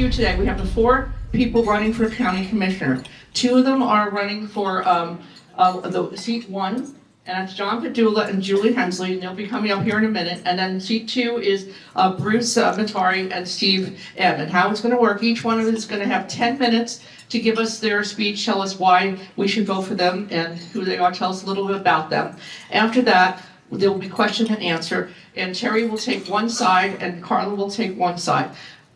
do today, we have the 4 people running for county commissioner. 2 of them are running for the seat 1, and that's John Padula and Julie Hensley, and they'll be coming up here in a minute. And then seat 2 is Bruce Matari and Steve M. And how it's going to work, each one of them is going to have 10 minutes to give us their speech, tell us why we should vote for them and who they are, tell us a little bit about them. After that, there will be question and answer, and Terry will take one side and Carla will take one side.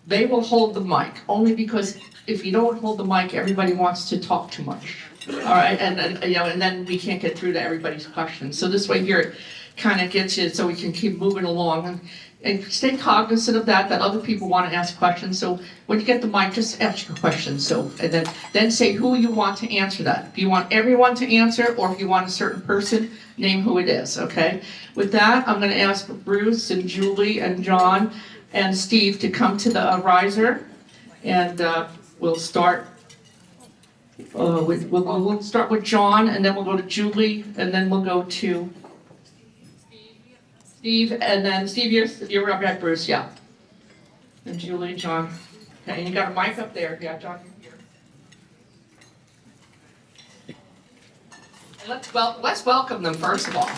They will hold the mic, only because if you don't hold the mic, everybody wants to talk too much. All right, and then we can't get through to everybody's questions. So this way here, it kind of gets you so we can keep moving along. And stay cognizant of that other people want to ask questions. So when you get the mic, just ask your questions. So, and then say who you want to answer that. If you want everyone to answer, or if you want a certain person, name who it is, okay? With that, I'm going to ask Bruce and Julie and John and Steve to come to the riser, and we'll start. We'll start with John, and then we'll go to Julie, and then we'll go to Steve, and then Steve, you're up at Bruce, yeah. And Julie, John. Okay, and you got a mic up there, yeah, John, you're here. And let's welcome them first of all.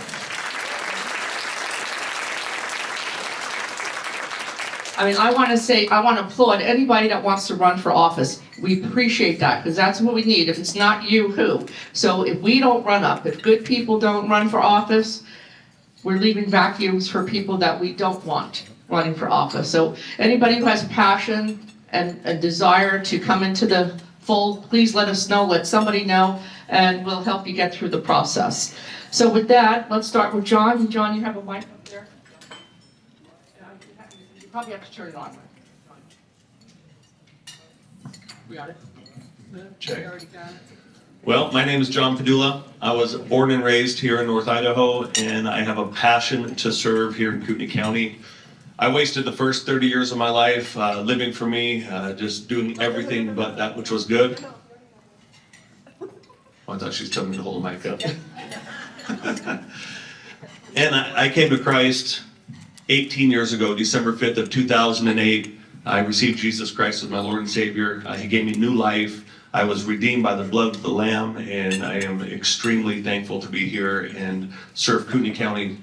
I mean, I want to applaud anybody that wants to run for office. We appreciate that, because that's what we need. If it's not you, who? So if we don't run up, if good people don't run for office, we're leaving vacuums for people that we don't want running for office. So anybody who has passion and a desire to come into the fold, please let us know, let somebody know, and we'll help you get through the process. So with that, let's start with John. John, you have a mic up there? You probably have to turn it on. We got it? Check. Well, my name is John Padula. I was born and raised here in North Idaho, and I have a passion to serve here in Kootenai County. I wasted the first 30 years of my life living for me, just doing everything but that which was good. Oh, I thought she was telling me to hold the mic up. And I came to Christ 18 years ago, December 5th of 2008. I received Jesus Christ as my Lord and Savior. He gave me new life. I was redeemed by the blood of the Lamb, and I am extremely thankful to be here and serve Kootenai County.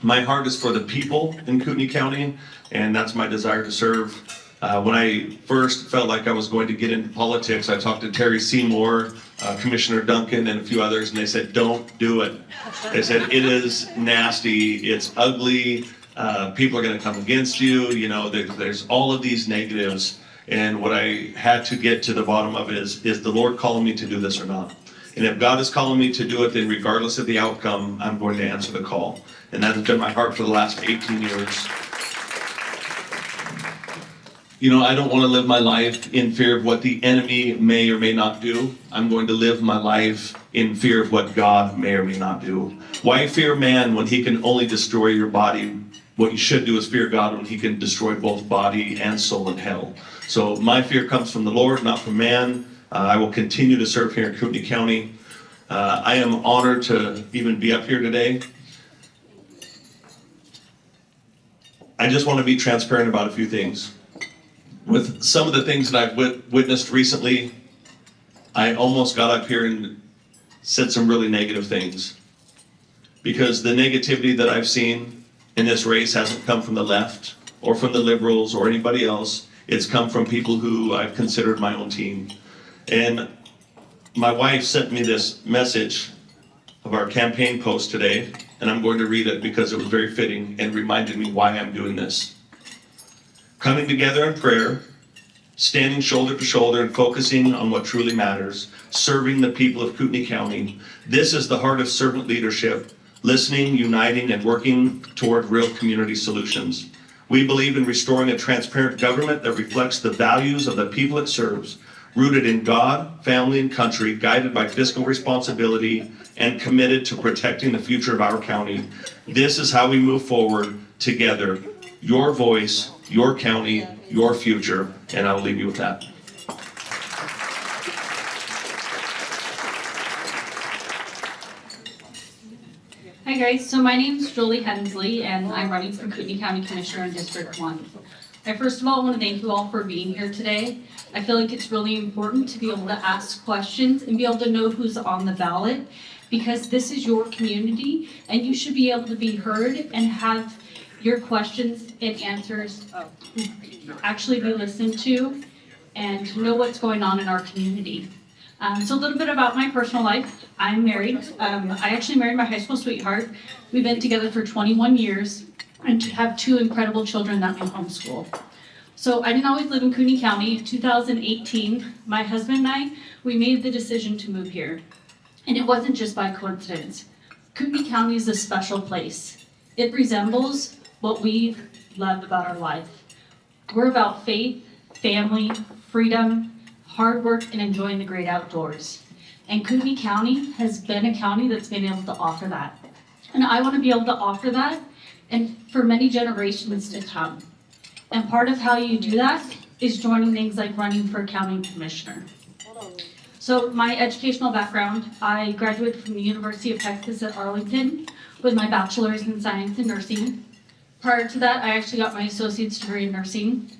My heart is for the people in Kootenai County, and that's my desire to serve. When I first felt like I was going to get into politics, I talked to Terry Seymour, Commissioner Duncan, and a few others, and they said, don't do it. They said, it is nasty, it's ugly, people are going to come against you, there's all of these negatives. And what I had to get to the bottom of is the Lord calling me to do this or not? And if God is calling me to do it, then regardless of the outcome, I'm going to answer the call. And that has been my heart for the last 18 years. I don't want to live my life in fear of what the enemy may or may not do. I'm going to live my life in fear of what God may or may not do. Why fear man when he can only destroy your body? What you should do is fear God when he can destroy both body and soul in hell. So my fear comes from the Lord, not from man. I will continue to serve here in Kootenai County. I am honored to even be up here today. I just want to be transparent about a few things. With some of the things that I've witnessed recently, I almost got up here and said some really negative things. Because the negativity that I've seen in this race hasn't come from the left or from the liberals or anybody else. It's come from people who I've considered my own team. And my wife sent me this message of our campaign post today, and I'm going to read it because it was very fitting and reminded me why I'm doing this. Coming together in prayer, standing shoulder to shoulder and focusing on what truly matters, serving the people of Kootenai County. This is the heart of servant leadership, listening, uniting, and working toward real community solutions. We believe in restoring a transparent government that reflects the values of the people it serves, rooted in God, family, and country, guided by fiscal responsibility, and committed to protecting the future of our county. This is how we move forward together. Your voice, your county, your future, and I'll leave you with that. Hi guys, so my name is Julie Hensley and I'm running for Kootenai County Commissioner in District 1. I first of all want to thank you all for being here today. I feel like it's really important to be able to ask questions and be able to know who's on the ballot, because this is your community and you should be able to be heard and have your questions and answers actually be listened to and know what's going on in our community. So a little bit about my personal life. I'm married. I actually married my high school sweetheart. We've been together for 21 years and have two incredible children that we homeschool. So I didn't always live in Kootenai County. In 2018, my husband and I, we made the decision to move here. And it wasn't just by coincidence. Kootenai County is a special place. It resembles what we love about our life. We're about faith, family, freedom, hard work, and enjoying the great outdoors. And Kootenai County has been a county that's been able to offer that. And I want to be able to offer that and for many generations to come. And part of how you do that is joining things like running for county commissioner. So my educational background, I graduated from the University of Texas at Arlington with my bachelor's in science and nursing. Prior to that, I actually got my associate's degree in nursing.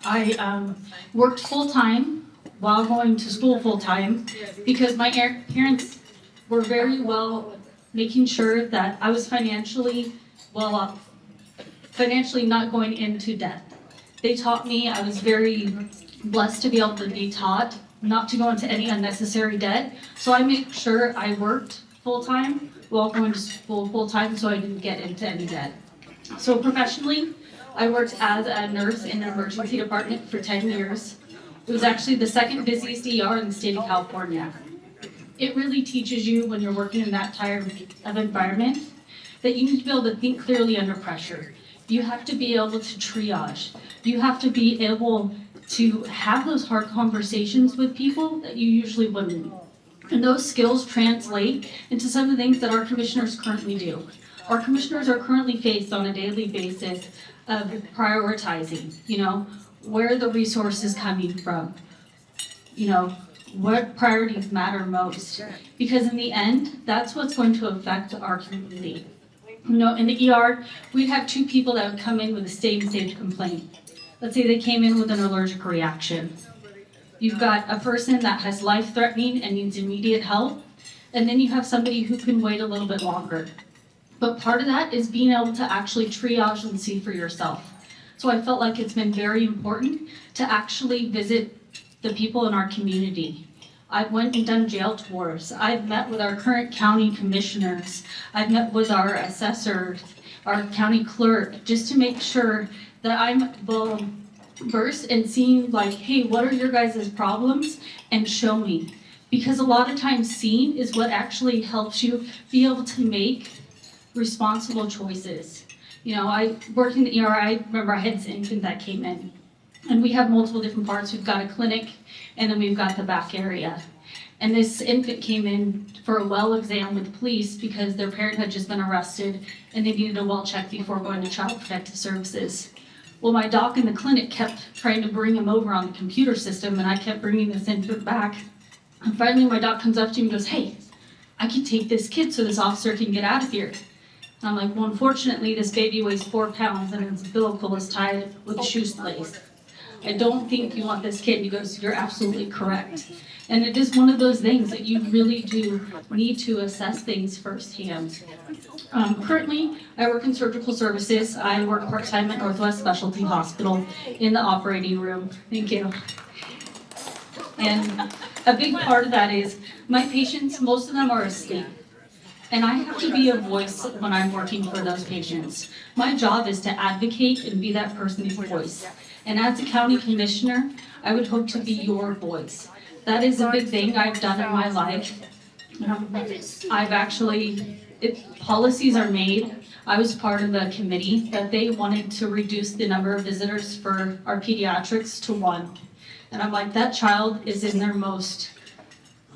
I worked full-time while going to school full-time because my parents were very well making sure that I was financially well off, financially not going into debt. They taught me, I was very blessed to be able to be taught not to go into any unnecessary debt. So I made sure I worked full-time while going to school full-time so I didn't get into any debt. So professionally, I worked as a nurse in an emergency department for 10 years. It was actually the second busiest ER in the state of California. It really teaches you when you're working in that type of environment that you need to be able to think clearly under pressure. You have to be able to triage. You have to be able to have those hard conversations with people that you usually wouldn't. And those skills translate into some of the things that our commissioners currently do. Our commissioners are currently faced on a daily basis of prioritizing, where are the resources coming from? What priorities matter most? Because in the end, that's what's going to affect our community. In the ER, we'd have two people that would come in with a stage complaint. Let's say they came in with an allergic reaction. You've got a person that has life-threatening and needs immediate help, and then you have somebody who can wait a little bit longer. But part of that is being able to actually triage and see for yourself. So I felt like it's been very important to actually visit the people in our community. I've went and done jail tours. I've met with our current county commissioners. I've met with our assessor, our county clerk, just to make sure that I'm well versed in seeing like, hey, what are your guys' problems? And show me. Because a lot of times seeing is what actually helps you be able to make responsible choices. I worked in the ER. I remember I had this infant that came in, and we have multiple different parts. We've got a clinic, and then we've got the back area. And this infant came in for a well exam with the police because their parent had just been arrested, and they needed a well check before going to Child Protective Services. Well, my doc in the clinic kept trying to bring him over on the computer system, and I kept bringing this infant back. And finally, my doc comes up to me and goes, "Hey, I can take this kid so this officer can get out of here." And I'm like, well, unfortunately, this baby weighs 4 pounds and its umbilical is tied with a shoelace. I don't think you want this kid. He goes, "You're absolutely correct." And it is one of those things that you really do need to assess things firsthand. Currently, I work in surgical services. I work part-time at Northwest Specialty Hospital in the operating room. Thank you. And a big part of that is my patients, most of them are asleep. And I have to be a voice when I'm working for those patients. My job is to advocate and be that person's voice. And as a county commissioner, I would hope to be your voice. That is a big thing I've done in my life. Policies are made. I was part of a committee that they wanted to reduce the number of visitors for our pediatrics to 1. And I'm like, that child is in their most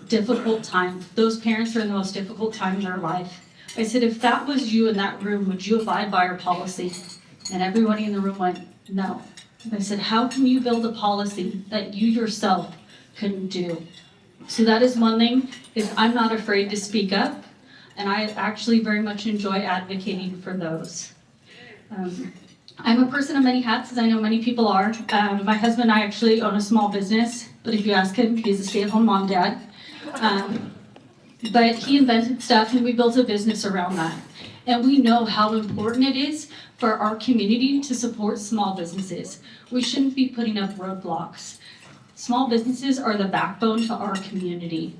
difficult time. Those parents are in the most difficult time in their life. I said, if that was you in that room, would you abide by our policy? And everybody in the room went, no. And I said, how can you build a policy that you yourself couldn't do? So that is one thing, is I'm not afraid to speak up, and I actually very much enjoy advocating for those. I'm a person of many hats, as I know many people are. My husband and I actually own a small business, but if you ask him, he's a stay-at-home mom dad. But he invented stuff and we built a business around that. And we know how important it is for our community to support small businesses. We shouldn't be putting up roadblocks. Small businesses are the backbone to our community.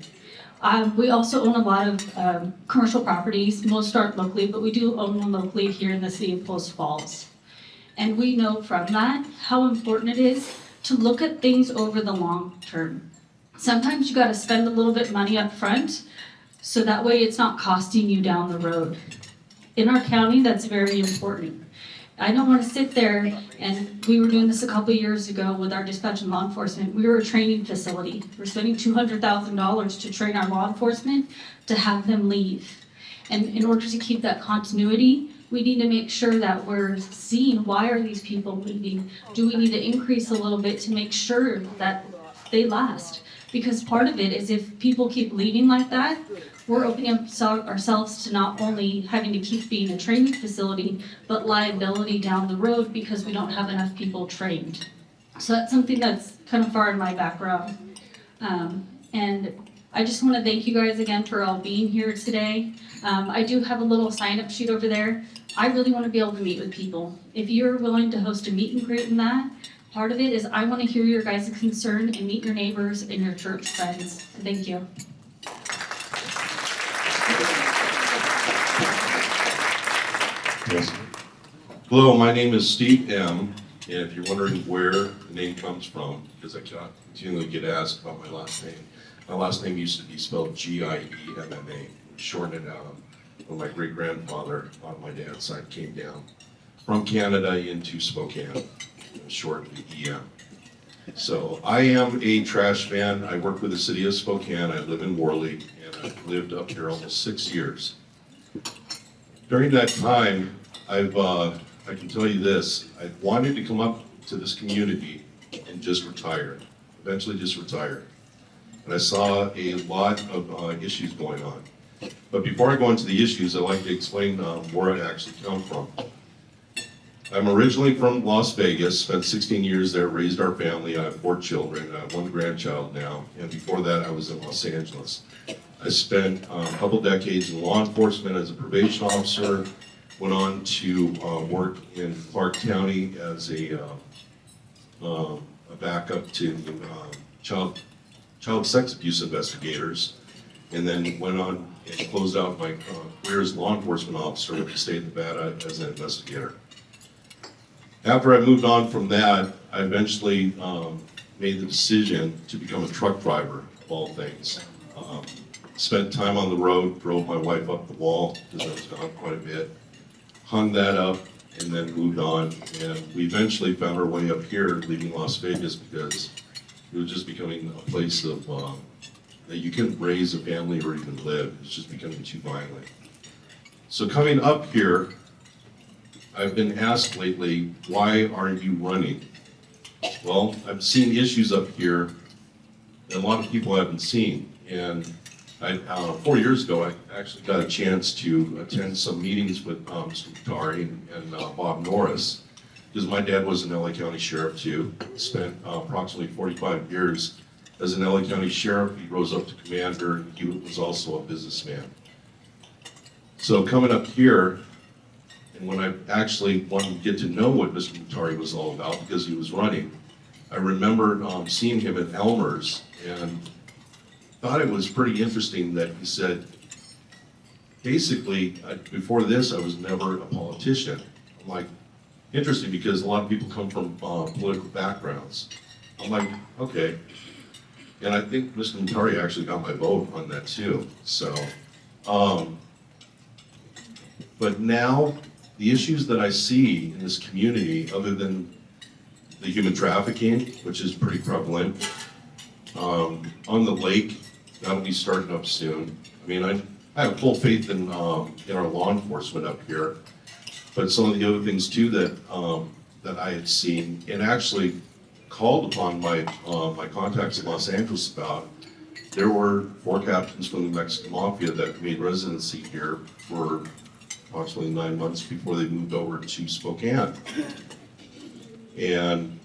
We also own a lot of commercial properties. Most aren't locally, but we do own one locally here in the city of Post Falls. And we know from that how important it is to look at things over the long term. Sometimes you gotta spend a little bit of money up front, so that way it's not costing you down the road. In our county, that's very important. I don't wanna sit there, and we were doing this a couple years ago with our dispatch and law enforcement. We were a training facility. We're spending $200,000 to train our law enforcement to have them leave. And in order to keep that continuity, we need to make sure that we're seeing why are these people leaving? Do we need to increase a little bit to make sure that they last? Because part of it is if people keep leaving like that, we're opening up ourselves to not only having to keep being a training facility, but liability down the road because we don't have enough people trained. So that's something that's kind of far in my background. And I just want to thank you guys again for all being here today. I do have a little sign-up sheet over there. I really want to be able to meet with people. If you're willing to host a meet and greet in that, part of it is I want to hear your guys' concern and meet your neighbors and your church friends. Thank you. Yes. Hello, my name is Steve M. And if you're wondering where the name comes from, because I continually get asked about my last name used to be spelled Giemma. Shortened it out. When my great-grandfather on my dad's side came down from Canada into Spokane, shortened to EM. So I am a trash man. I work with the city of Spokane. I live in Worley, and I've lived up here almost 6 years. During that time, I can tell you this, I wanted to come up to this community and just retire, eventually just retire. And I saw a lot of issues going on. But before I go into the issues, I'd like to explain where I actually come from. I'm originally from Las Vegas, spent 16 years there, raised our family. I have 4 children, I have 1 grandchild now, and before that I was in Los Angeles. I spent a couple decades in law enforcement as a probation officer, went on to work in Clark County as a backup to child sex abuse investigators, and then went on and closed out my career as a law enforcement officer with the state of Nevada as an investigator. After I moved on from that, I eventually made the decision to become a truck driver, of all things. Spent time on the road, drove my wife up the wall, because I was gone quite a bit, hung that up, and then moved on. And we eventually found our way up here, leaving Las Vegas, because it was just becoming a place of that you couldn't raise a family or even live. It's just becoming too violent. So coming up here, I've been asked lately, why aren't you running? Well, I've seen issues up here that a lot of people haven't seen. And 4 years ago, I actually got a chance to attend some meetings with Mr. Mutari and Bob Norris, because my dad was an LA County Sheriff too. Spent approximately 45 years as an LA County Sheriff. He rose up to commander, and he was also a businessman. So coming up here, and when I actually wanted to get to know what Mr. Mutari was all about, because he was running, I remember seeing him at Elmer's, and thought it was pretty interesting that he said, basically, before this, I was never a politician. I'm like, interesting, because a lot of people come from political backgrounds. I'm like, okay. And I think Mr. Mutari actually got my vote on that too. So, but now, the issues that I see in this community, other than the human trafficking, which is pretty prevalent, on the lake, that'll be starting up soon. I mean, I have full faith in our law enforcement up here, but some of the other things too that I had seen, and actually called upon my contacts in Los Angeles about, there were 4 captains from the Mexican Mafia that made residency here for approximately 9 months before they moved over to Spokane. And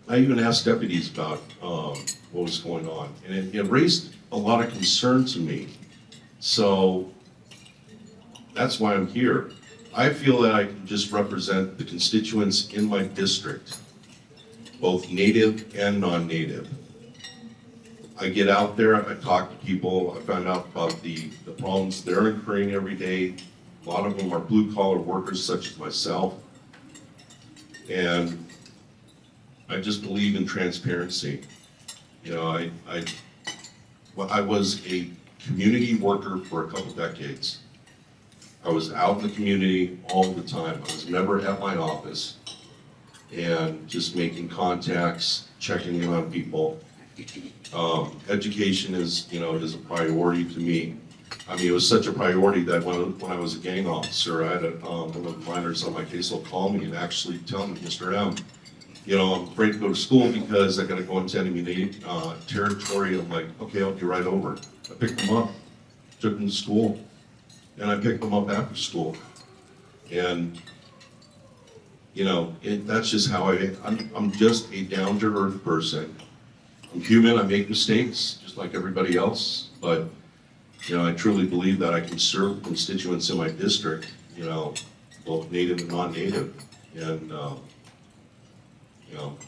I even asked deputies about what was going on, and it raised a lot of concern to me. So that's why I'm here. I feel that I can just represent the constituents in my district, both native and non-native. I get out there, I talk to people, I find out about the problems they're incurring every day. A lot of them are blue-collar workers such as myself. And I just believe in transparency. You know, I was a community worker for a couple decades. I was out in the community all the time. I was never at my office and just making contacts, checking in on people. Education is a priority to me. I mean, it was such a priority that when I was a gang officer, I had one of the minors on my caseload call me and actually tell me, Mr. M, I'm afraid to go to school because I got to go into enemy territory. I'm like, okay, I'll be right over. I picked them up, took them to school, and I picked them up after school. And that's just how I'm just a down-to-earth person. I'm human, I make mistakes, just like everybody else, but, I truly believe that I can serve constituents in my district, both native and non-native. And,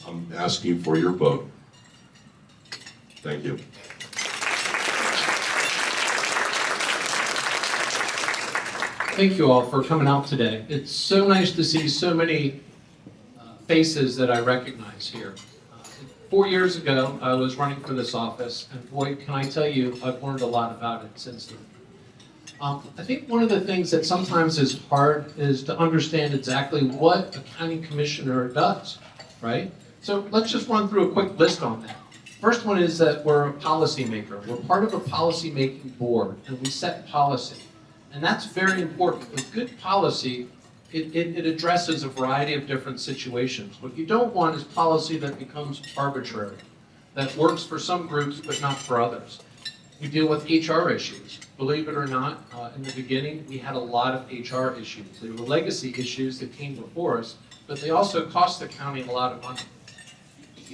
I'm asking for your vote. Thank you. Thank you all for coming out today. It's so nice to see so many faces that I recognize here. 4 years ago, I was running for this office, and boy, can I tell you, I've learned a lot about it since then. I think one of the things that sometimes is hard is to understand exactly what a county commissioner does, right? So let's just run through a quick list on that. First one is that we're a policymaker. We're part of a policy-making board, and we set policy. And that's very important. With good policy, it addresses a variety of different situations. What you don't want is policy that becomes arbitrary, that works for some groups but not for others. We deal with HR issues. Believe it or not, in the beginning, we had a lot of HR issues. They were legacy issues that came before us, but they also cost the county a lot of money.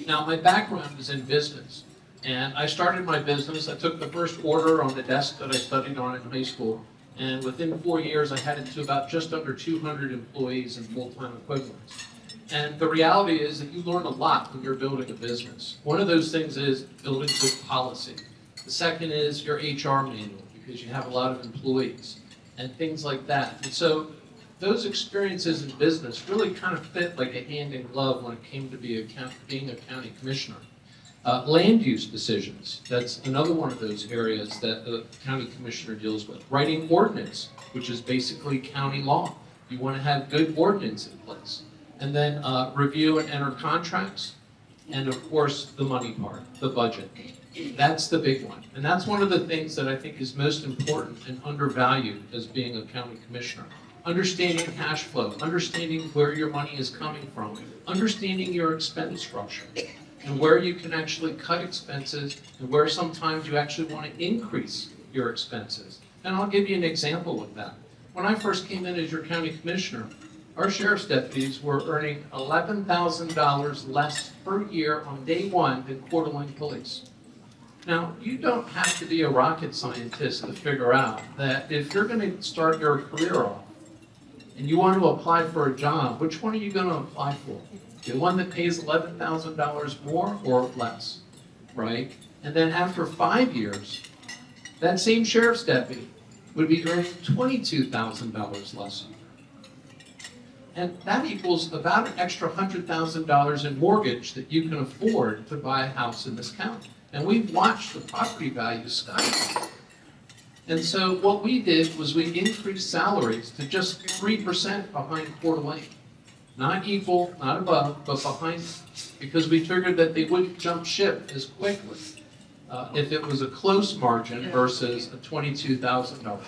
Now, my background is in business, and I started my business. I took the first order on the desk that I studied on in high school, and within 4 years, I had it to about just under 200 employees and full-time equivalents. And the reality is that you learn a lot when you're building a business. One of those things is building good policy. The second is your HR manual, because you have a lot of employees and things like that. And so those experiences in business really kind of fit like a hand in glove when it came to being a county commissioner. Land use decisions, that's another one of those areas that the county commissioner deals with. Writing ordinance, which is basically county law. You want to have good ordinance in place. And then review and enter contracts, and of course the money part, the budget. That's the big one. And that's one of the things that I think is most important and undervalued as being a county commissioner. Understanding cash flow, understanding where your money is coming from, understanding your expense structure, and where you can actually cut expenses, and where sometimes you actually want to increase your expenses. And I'll give you an example of that. When I first came in as your county commissioner, our sheriff's deputies were earning $11,000 less per year on day one than Kootenai police. Now, you don't have to be a rocket scientist to figure out that if you're going to start your career off and you want to apply for a job, which one are you going to apply for? The one that pays $11,000 more or less, right? And then after 5 years, that same sheriff's deputy would be earning $22,000 less. And that equals about an extra $100,000 in mortgage that you can afford to buy a house in this county. And we've watched the property values skyrocket. And so what we did was we increased salaries to just 3% behind Coeur d'Alene. Not equal, not above, but behind, because we figured that they wouldn't jump ship as quickly if it was a close margin versus a $22,000.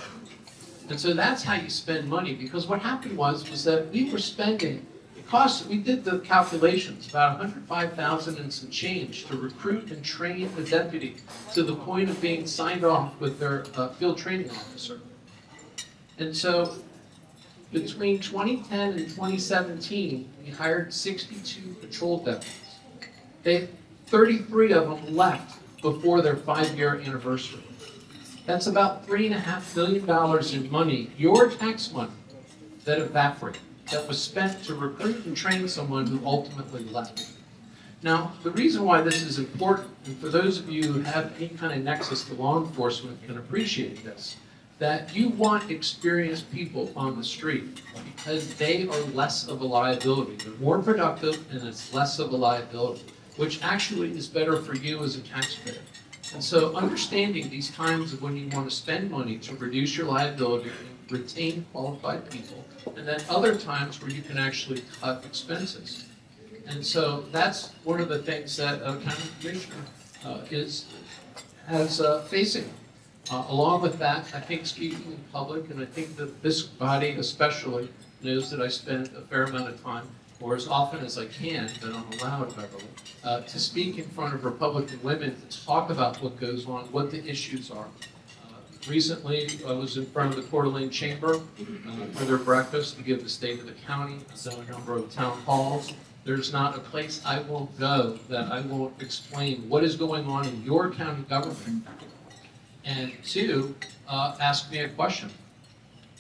And so that's how you spend money, because what happened was that we were spending, it cost, we did the calculations, about $105,000 and some change to recruit and train the deputy to the point of being signed off with their field training officer. And so Between 2010 and 2017, we hired 62 patrol deputies. 33 of them left before their 5-year anniversary. That's about $3.5 million in money, your tax money, that evaporated, that was spent to recruit and train someone who ultimately left. Now, the reason why this is important, and for those of you who have any kind of nexus to law enforcement can appreciate this, that you want experienced people on the street because they are less of a liability. They're more productive and it's less of a liability, which actually is better for you as a taxpayer. And so understanding these times of when you want to spend money to reduce your liability and retain qualified people, and then other times where you can actually cut expenses. And so that's one of the things that a county commissioner has facing. Along with that, I think speaking in public, and I think that this body especially knows that I spend a fair amount of time, or as often as I can, that I'm allowed, Beverly, to speak in front of Republican women, to talk about what goes on, what the issues are. Recently, I was in front of the Coeur d'Alene Chamber for their breakfast to give the state of the county. I've done a number of town halls. There's not a place I won't go that I won't explain what is going on in your county government. And two, ask me a question.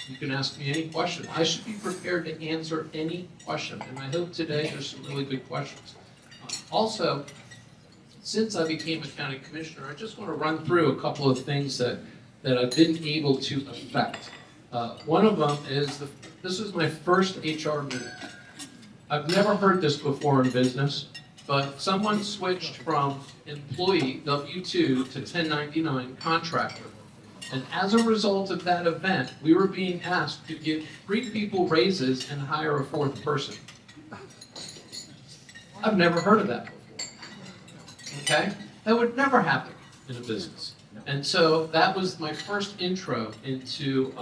You can ask me any question. I should be prepared to answer any question. And I hope today there's some really good questions. Also, since I became a county commissioner, I just want to run through a couple of things that I've been able to affect. One of them is, this is my first HR meeting. I've never heard this before in business, but someone switched from employee W-2 to 1099 contractor. And as a result of that event, we were being asked to give 3 people raises and hire a 4th person. I've never heard of that before. Okay? That would never happen in a business. And so that was my first intro into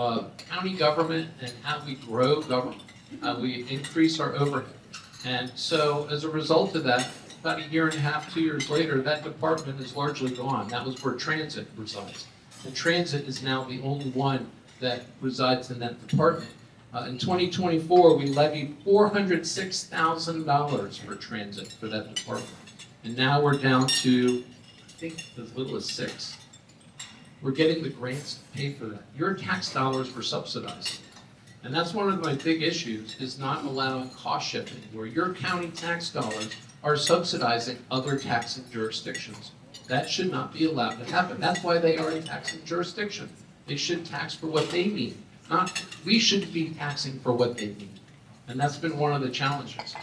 county government and how we grow government, how we increase our overhead. And so as a result of that, about 1.5 years, 2 years later, that department is largely gone. That was where transit resides. And transit is now the only one that resides in that department. In 2024, we levied $406,000 for transit for that department. And now we're down to, I think, as little as 6. We're getting the grants to pay for that. Your tax dollars were subsidized. And that's one of my big issues, is not allowing cost shifting, where your county tax dollars are subsidizing other taxing jurisdictions. That should not be allowed to happen. That's why they are a taxing jurisdiction. They should tax for what they need. We should be taxing for what they need. And that's been one of the challenges.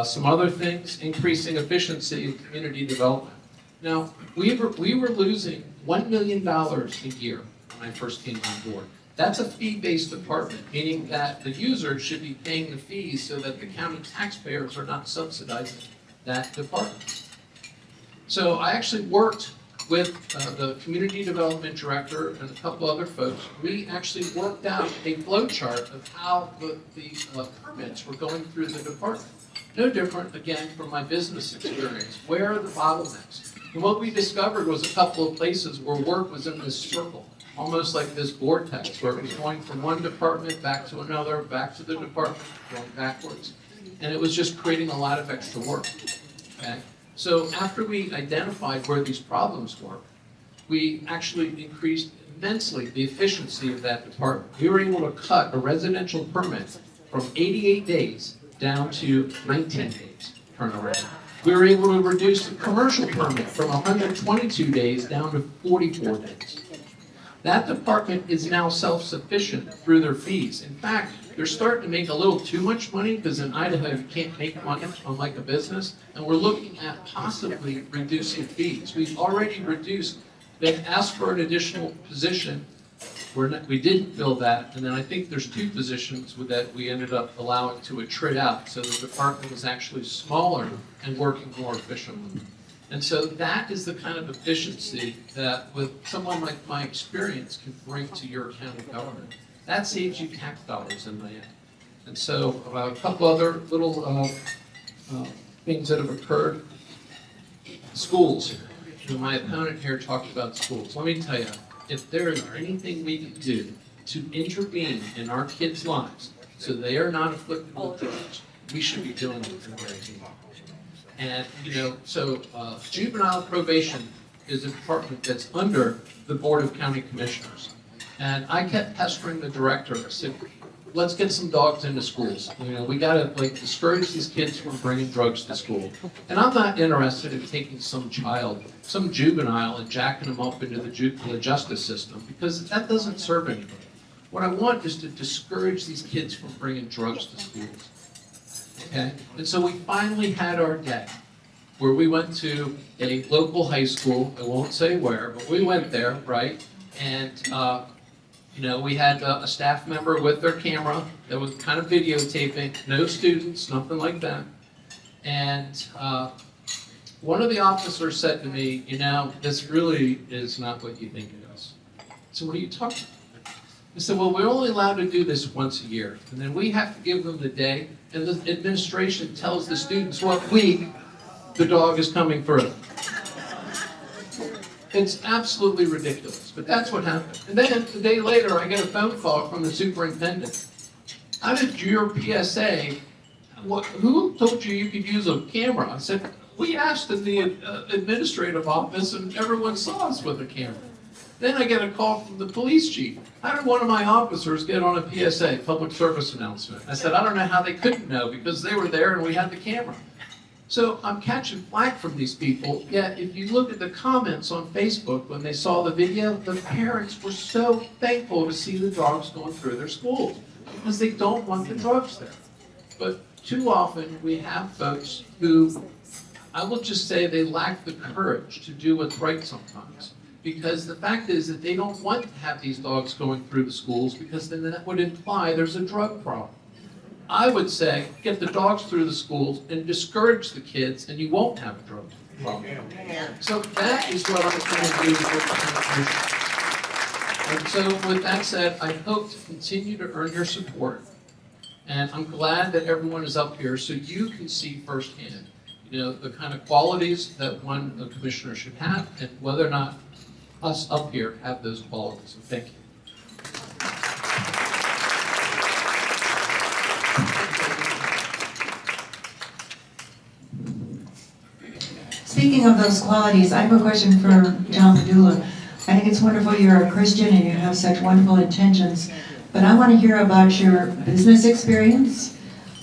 Some other things, increasing efficiency in community development. Now, we were losing $1 million a year when I first came on board. That's a fee-based department, meaning that the user should be paying the fees so that the county taxpayers are not subsidizing that department. So I actually worked with the community development director and a couple other folks. We actually worked out a flow chart of how the permits were going through the department. No different, again, from my business experience. Where are the bottlenecks? And what we discovered was a couple of places where work was in this circle, almost like this vortex, where it was going from one department back to another, back to the department, going backwards. And it was just creating a lot of extra work. Okay? So after we identified where these problems were, we actually increased immensely the efficiency of that department. We were able to cut a residential permit from 88 days down to 19 days turnaround. We were able to reduce the commercial permit from 122 days down to 44 days. That department is now self-sufficient through their fees. In fact, they're starting to make a little too much money, because in Idaho you can't make money unlike a business, and we're looking at possibly reducing fees. We've already reduced. They've asked for an additional position. We didn't fill that, and then I think there's 2 positions that we ended up allowing to attrit out, so the department was actually smaller and working more efficiently. And so that is the kind of efficiency that, with someone like my experience, can bring to your county government. That saves you tax dollars in the end. And so a couple other little things that have occurred. Schools. My opponent here talked about schools. Let me tell you, if there is anything we can do to intervene in our kids' lives so they are not afflicted with drugs, we should be doing it for their team. And, so juvenile probation is a department that's under the Board of County Commissioners. And I kept pestering the director. I said, let's get some dogs into schools. We gotta discourage these kids from bringing drugs to school. And I'm not interested in taking some juvenile, and jacking them up into the justice system, because that doesn't serve anybody. What I want is to discourage these kids from bringing drugs to schools. Okay? And so we finally had our day where we went to a local high school. I won't say where, but we went there, right? And we had a staff member with their camera that was kind of videotaping, no students, nothing like that. And one of the officers said to me, this really is not what you think it is. So what are you talking about? I said, well, we're only allowed to do this once a year. And then we have to give them the day, and the administration tells the students what week the dog is coming through. It's absolutely ridiculous, but that's what happened. And then the day later, I get a phone call from the superintendent. How did your PSA, who told you you could use a camera? I said, we asked in the administrative office, and everyone saw us with a camera. Then I get a call from the police chief. How did one of my officers get on a PSA, public service announcement? I said, I don't know how they couldn't know, because they were there and we had the camera. So I'm catching flack from these people, yet if you look at the comments on Facebook when they saw the video, the parents were so thankful to see the dogs going through their schools, because they don't want the drugs there. But too often we have folks who, I will just say, they lack the courage to do what's right sometimes. Because the fact is that they don't want to have these dogs going through the schools, because then that would imply there's a drug problem. I would say, get the dogs through the schools and discourage the kids, and you won't have a drug problem. So that is what I'm trying to do with the commission. And so with that said, I hope to continue to earn your support. And I'm glad that everyone is up here so you can see firsthand, the kind of qualities that a commissioner should have, and whether or not us up here have those qualities. So thank you. Speaking of those qualities, I have a question for John Padula. I think it's wonderful you're a Christian and you have such wonderful intentions, but I want to hear about your business experience,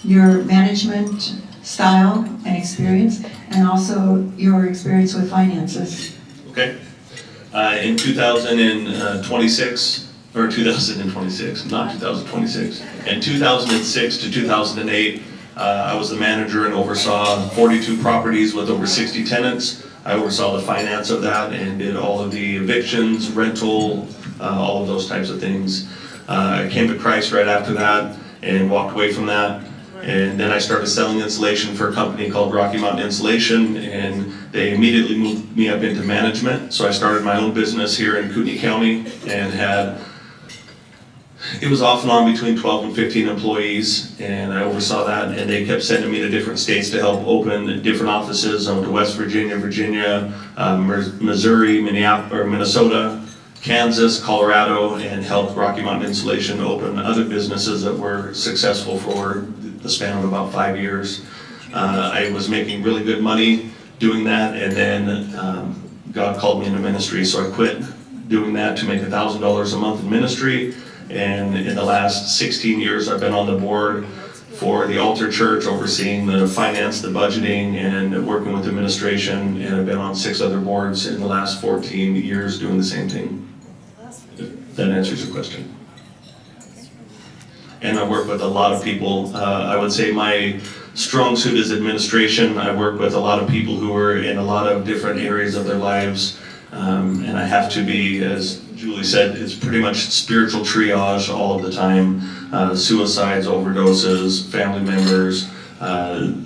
your management style and experience, and also your experience with finances. Okay. In 2026, or 2026, not 2026, in 2006 to 2008, I was the manager and oversaw 42 properties with over 60 tenants. I oversaw the finance of that and did all of the evictions, rental, all of those types of things. I came to Christ right after that and walked away from that. And then I started selling insulation for a company called Rocky Mountain Insulation, and they immediately moved me up into management. So I started my own business here in Kootenai County and it was off and on between 12 and 15 employees, and I oversaw that, and they kept sending me to different states to help open different offices. I went to West Virginia, Missouri, Minnesota, Kansas, Colorado, and helped Rocky Mountain Insulation open other businesses that were successful for the span of about 5 years. I was making really good money doing that, and then God called me into ministry, so I quit doing that to make $1,000 a month in ministry. And in the last 16 years, I've been on the board for the Altar Church, overseeing the finance, the budgeting, and working with administration. And I've been on 6 other boards in the last 14 years doing the same thing. If that answers your question. And I work with a lot of people. I would say my strong suit is administration. I work with a lot of people who are in a lot of different areas of their lives. And I have to be, as Julie said, it's pretty much spiritual triage all of the time. Suicides, overdoses, family members,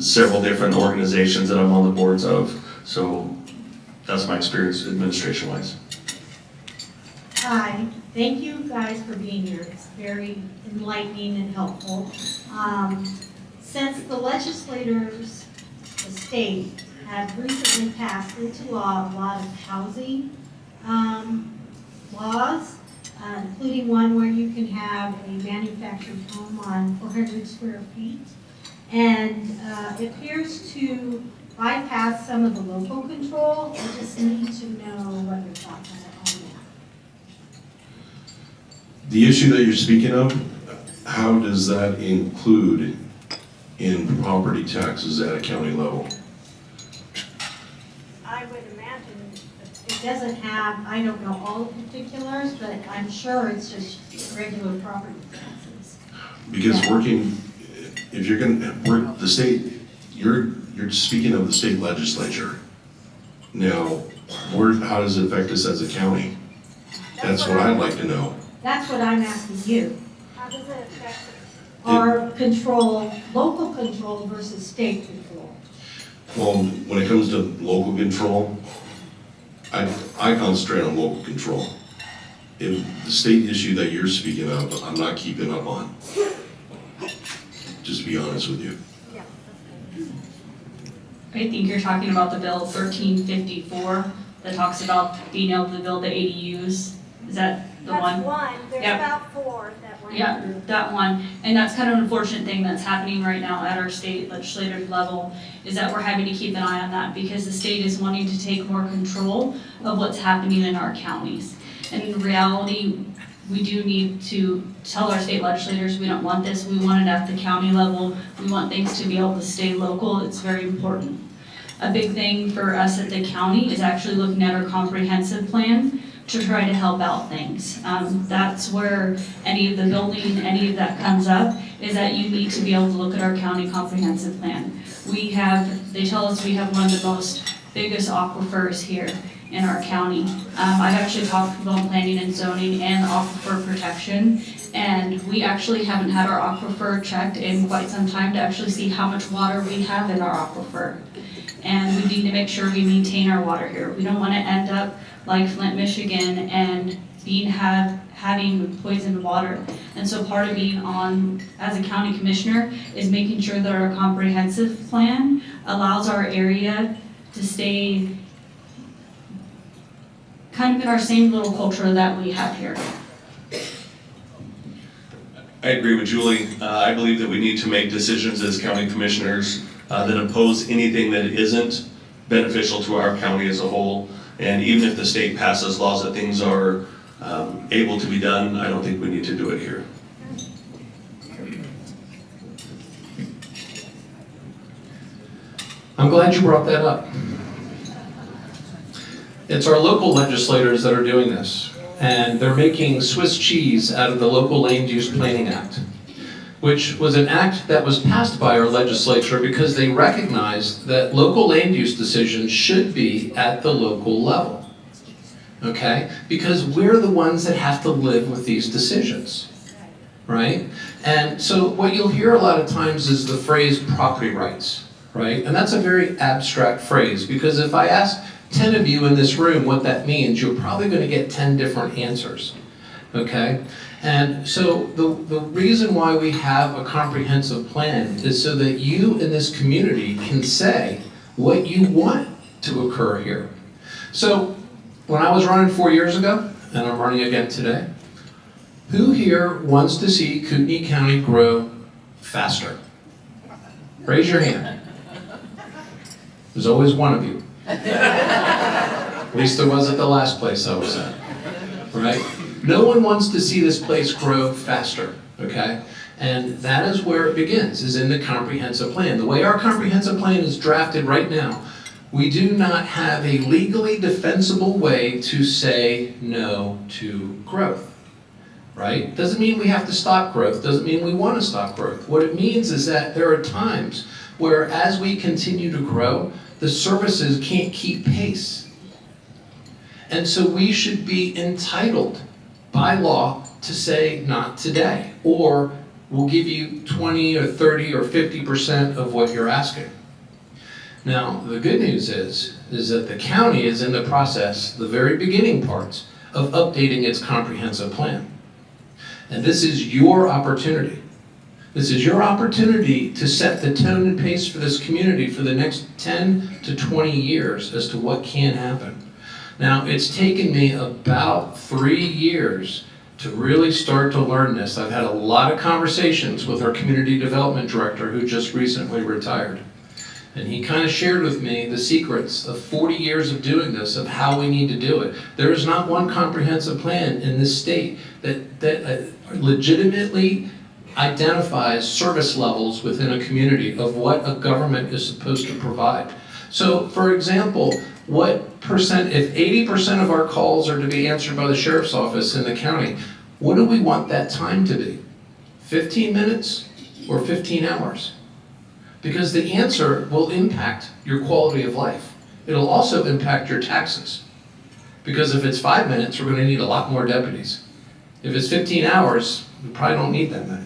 several different organizations that I'm on the boards of. So that's my experience administration-wise. Hi, thank you guys for being here. It's very enlightening and helpful. Since the legislators, the state, have recently passed into law a lot of housing laws, including one where you can have a manufactured home on 400 square feet. And it appears to bypass some of the local control. I just need to know what your thoughts are on that. The issue that you're speaking of, how does that include in property taxes at a county level? I would imagine it doesn't have, I don't know all the particulars, but I'm sure it's just regular property taxes. Because working, if you're gonna work the state, you're speaking of the state legislature. Now, how does it affect us as a county? That's what I'd like to know. That's what I'm asking you. How does it affect Our control, local control versus state control. Well, when it comes to local control, I concentrate on local control. If the state issue that you're speaking of, I'm not keeping up on. Just to be honest with you. I think you're talking about the bill 1354 that talks about being able to build the ADUs. Is that the one? That's one, there's Yep. about four that went Yeah, through. that one. And that's kind of an unfortunate thing that's happening right now at our state legislative level, is that we're having to keep an eye on that because the state is wanting to take more control of what's happening in our counties. And in reality, we do need to tell our state legislators, we don't want this, we want it at the county level. We want things to be able to stay local, it's very important. A big thing for us at the county is actually looking at our comprehensive plan to try to help out things. That's where any of the building, any of that comes up, is that you need to be able to look at our county comprehensive plan. They tell us we have one of the most biggest aquifers here in our county. I've actually talked with on planning and zoning and aquifer protection, and we actually haven't had our aquifer checked in quite some time to actually see how much water we have in our aquifer. And we need to make sure we maintain our water here. We don't want to end up like Flint, Michigan, and having poisoned water. And so part of being on as a county commissioner is making sure that our comprehensive plan allows our area to stay kind of in our same little culture that we have here. I agree with Julie. I believe that we need to make decisions as county commissioners that oppose anything that isn't beneficial to our county as a whole. And even if the state passes laws that things are able to be done, I don't think we need to do it here. I'm glad you brought that up. It's our local legislators that are doing this, and they're making Swiss cheese out of the Local Land Use Planning Act, which was an act that was passed by our legislature because they recognized that local land use decisions should be at the local level, okay? Because we're the ones that have to live with these decisions, right? And so what you'll hear a lot of times is the phrase property rights, right? And that's a very abstract phrase, because if I ask 10 of you in this room what that means, you're probably going to get 10 different answers, okay? And so the reason why we have a comprehensive plan is so that you in this community can say what you want to occur here. So when I was running 4 years ago, and I'm running again today, who here wants to see Kootenai County grow faster? Raise your hand. There's always one of you. At least there was at the last place I was at, right? No one wants to see this place grow faster, okay? And that is where it begins, is in the comprehensive plan. The way our comprehensive plan is drafted right now, we do not have a legally defensible way to say no to growth, right? Doesn't mean we have to stop growth, doesn't mean we want to stop growth. What it means is that there are times where as we continue to grow, the services can't keep pace. And so we should be entitled by law to say not today, or we'll give you 20 or 30 or 50% of what you're asking. Now, the good news is that the county is in the process, the very beginning parts, of updating its comprehensive plan. And this is your opportunity. This is your opportunity to set the tone and pace for this community for the next 10 to 20 years as to what can happen. Now, it's taken me about 3 years to really start to learn this. I've had a lot of conversations with our community development director who just recently retired. And he kind of shared with me the secrets of 40 years of doing this, of how we need to do it. There is not one comprehensive plan in this state that legitimately identifies service levels within a community of what a government is supposed to provide. So, for example, what percent, if 80% of our calls are to be answered by the sheriff's office in the county, what do we want that time to be? 15 minutes or 15 hours? Because the answer will impact your quality of life. It'll also impact your taxes. Because if it's 5 minutes, we're gonna need a lot more deputies. If it's 15 hours, we probably don't need that many.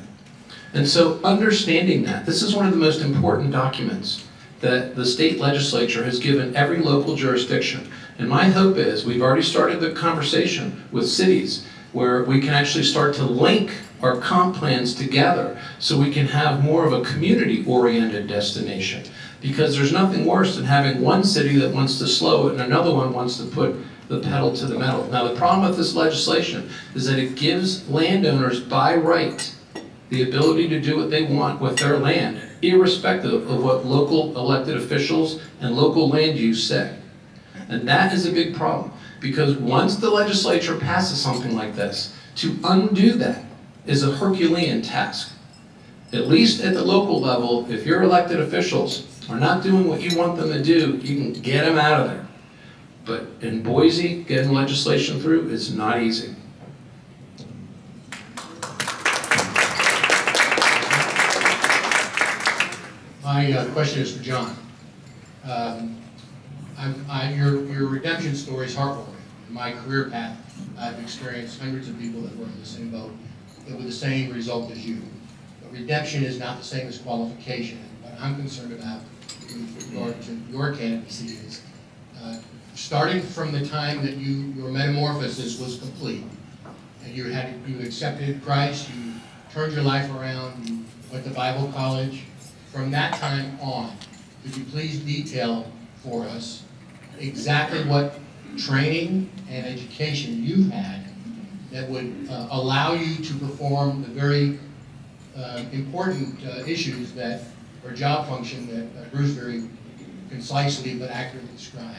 And so understanding that, this is one of the most important documents that the state legislature has given every local jurisdiction. And my hope is, we've already started the conversation with cities where we can actually start to link our comp plans together so we can have more of a community-oriented destination. Because there's nothing worse than having one city that wants to slow it and another one wants to put the pedal to the metal. Now, the problem with this legislation is that it gives landowners by right the ability to do what they want with their land, irrespective of what local elected officials and local land use say. And that is a big problem, because once the legislature passes something like this, to undo that is a Herculean task. At least at the local level, if your elected officials are not doing what you want them to do, you can get them out of there. But in Boise, getting legislation through is not easy. My question is for John. Your redemption story is heartwarming. In my career path, I've experienced hundreds of people that were in the same boat, with the same result as you. But redemption is not the same as qualification. What I'm concerned about with regard to your candidacy is starting from the time that your metamorphosis was complete, and you accepted Christ, you turned your life around, you went to Bible college. From that time on, could you please detail for us exactly what training and education you've had that would allow you to perform the very important issues that, or job function that Bruce very concisely but accurately described?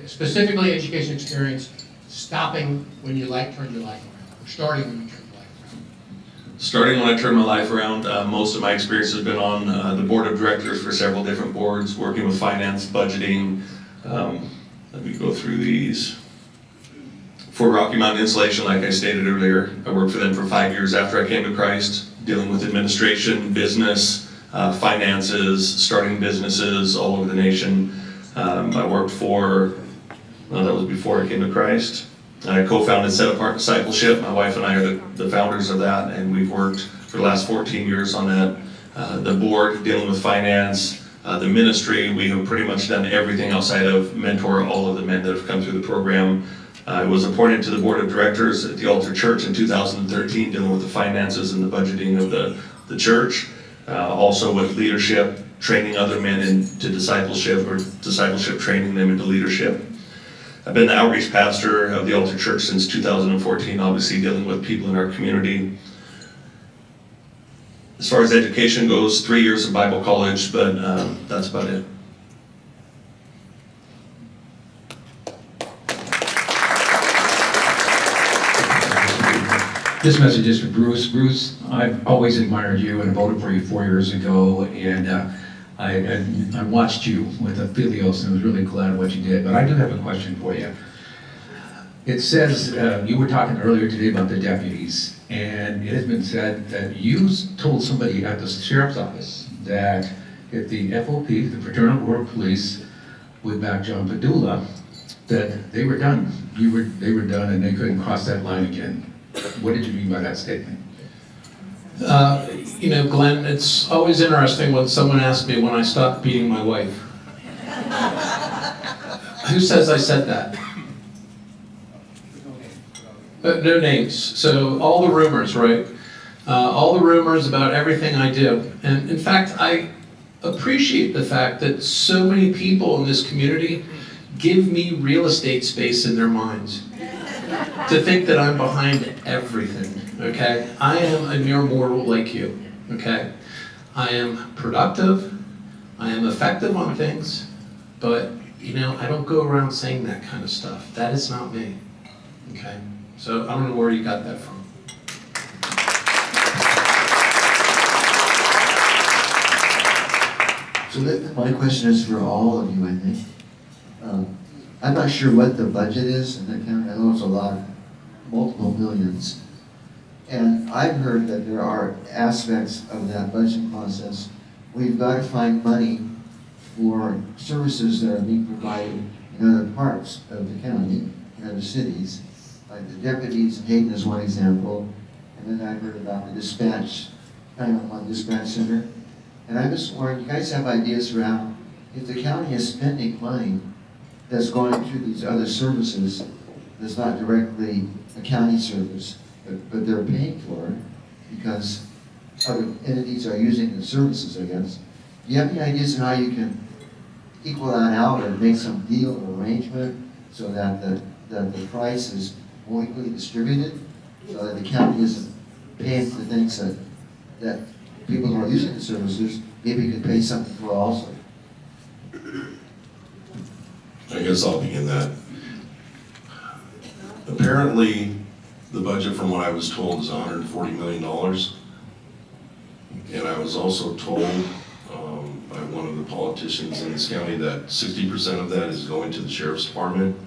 Specifically, education experience, stopping when you turned your life around, or starting when you turned your life around. Starting when I turned my life around, most of my experience has been on the board of directors for several different boards, working with finance, budgeting. Let me go through these. For Rocky Mountain Insulation, like I stated earlier, I worked for them for 5 years after I came to Christ, dealing with administration, business, finances, starting businesses all over the nation. I worked for, well, that was before I came to Christ. I co-founded Set Apart Discipleship. My wife and I are the founders of that, and we've worked for the last 14 years on that. The board, dealing with finance, the ministry, we have pretty much done everything outside of mentor all of the men that have come through the program. I was appointed to the board of directors at the Altar Church in 2013, dealing with the finances and the budgeting of the church. Also with leadership, training other men into discipleship, or discipleship training them into leadership. I've been the outreach pastor of the Altar Church since 2014, obviously dealing with people in our community. As far as education goes, 3 years of Bible college, but that's about it. This message is for Bruce. Bruce, I've always admired you and voted for you 4 years ago, and I watched you with Aphelios and was really glad what you did. But I do have a question for you. It says, you were talking earlier today about the deputies, and it has been said that you told somebody at the sheriff's office that if the FOP, the Fraternal Order of Police, would back John Padula, that they were done. They were done and they couldn't cross that line again. What did you mean by that statement? You know, Glenn, it's always interesting when someone asks me when I stopped beating my wife. Who says I said that? No names. So all the rumors, right? All the rumors about everything I do. And in fact, I appreciate the fact that so many people in this community give me real estate space in their minds. to think that I'm behind everything, okay? I am a mere mortal like you, okay? I am productive, I am effective on things, but, you know, I don't go around saying that kind of stuff. That is not me, okay? So I don't know where you got that from. So my question is for all of you, I think. I'm not sure what the budget is in the county. I know it's a lot, multiple millions. And I've heard that there are aspects of that budget process where you've got to find money for services that are being provided in other parts of the county, in other cities. Like the deputies in Hayden is one example. And then I heard about the dispatch, 911 dispatch center. And I'm just wondering, you guys have ideas around if the county is spending money that's going to these other services that's not directly a county service, but they're paying for it because other entities are using the services, I guess. Do you have any ideas on how you can equal that out or make some deal or arrangement so that the price is more equally distributed so that the county isn't paying for things that people who are using the services maybe could pay something for also? I guess I'll begin that. Apparently, the budget from what I was told is $140 million. And I was also told by one of the politicians in this county that 60% of that is going to the sheriff's department.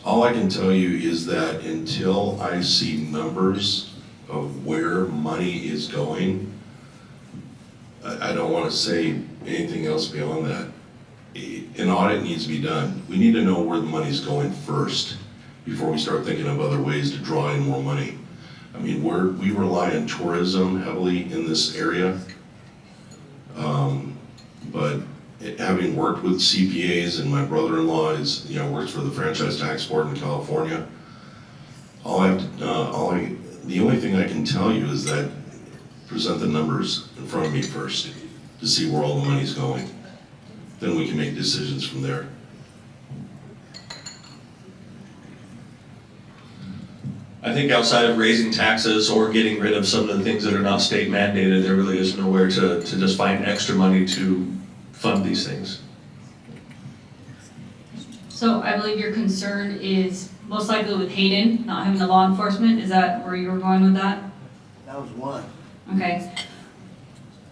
All I can tell you is that until I see numbers of where money is going, I don't want to say anything else beyond that. An audit needs to be done. We need to know where the money's going first before we start thinking of other ways to draw in more money. I mean, we rely on tourism heavily in this area. But having worked with CPAs, and my brother-in-law works for the Franchise Tax Board in California, the only thing I can tell you is that present the numbers in front of me first to see where all the money's going. Then we can make decisions from there. I think outside of raising taxes or getting rid of some of the things that are not state mandated, there really is nowhere to just find extra money to fund these things. So I believe your concern is most likely with Hayden, not having the law enforcement. Is that where you were going with that? That was one. Okay.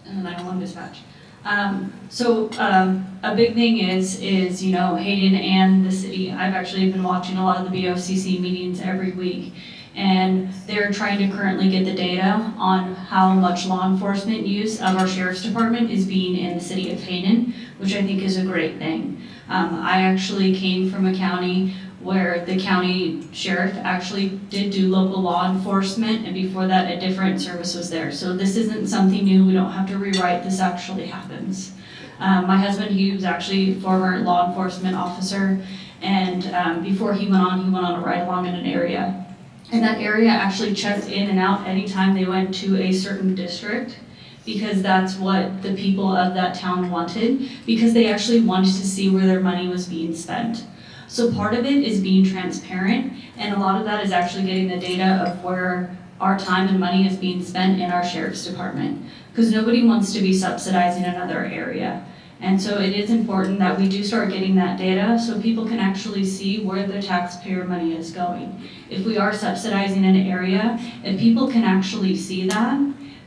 And then I don't want to dispatch. A big thing is, Hayden and the city. I've actually been watching a lot of the BOCC meetings every week. And they're trying to currently get the data on how much law enforcement use of our sheriff's department is being in the city of Hayden, which I think is a great thing. I actually came from a county where the county sheriff actually did do local law enforcement, and before that a different service was there. So this isn't something new, we don't have to rewrite, this actually happens. My husband, he was actually a former law enforcement officer, and before he went on a ride along in an area. And that area actually checked in and out anytime they went to a certain district, because that's what the people of that town wanted, because they actually wanted to see where their money was being spent. So part of it is being transparent, and a lot of that is actually getting the data of where our time and money is being spent in our sheriff's department, because nobody wants to be subsidizing another area. And so it is important that we do start getting that data so people can actually see where the taxpayer money is going. If we are subsidizing an area, if people can actually see that,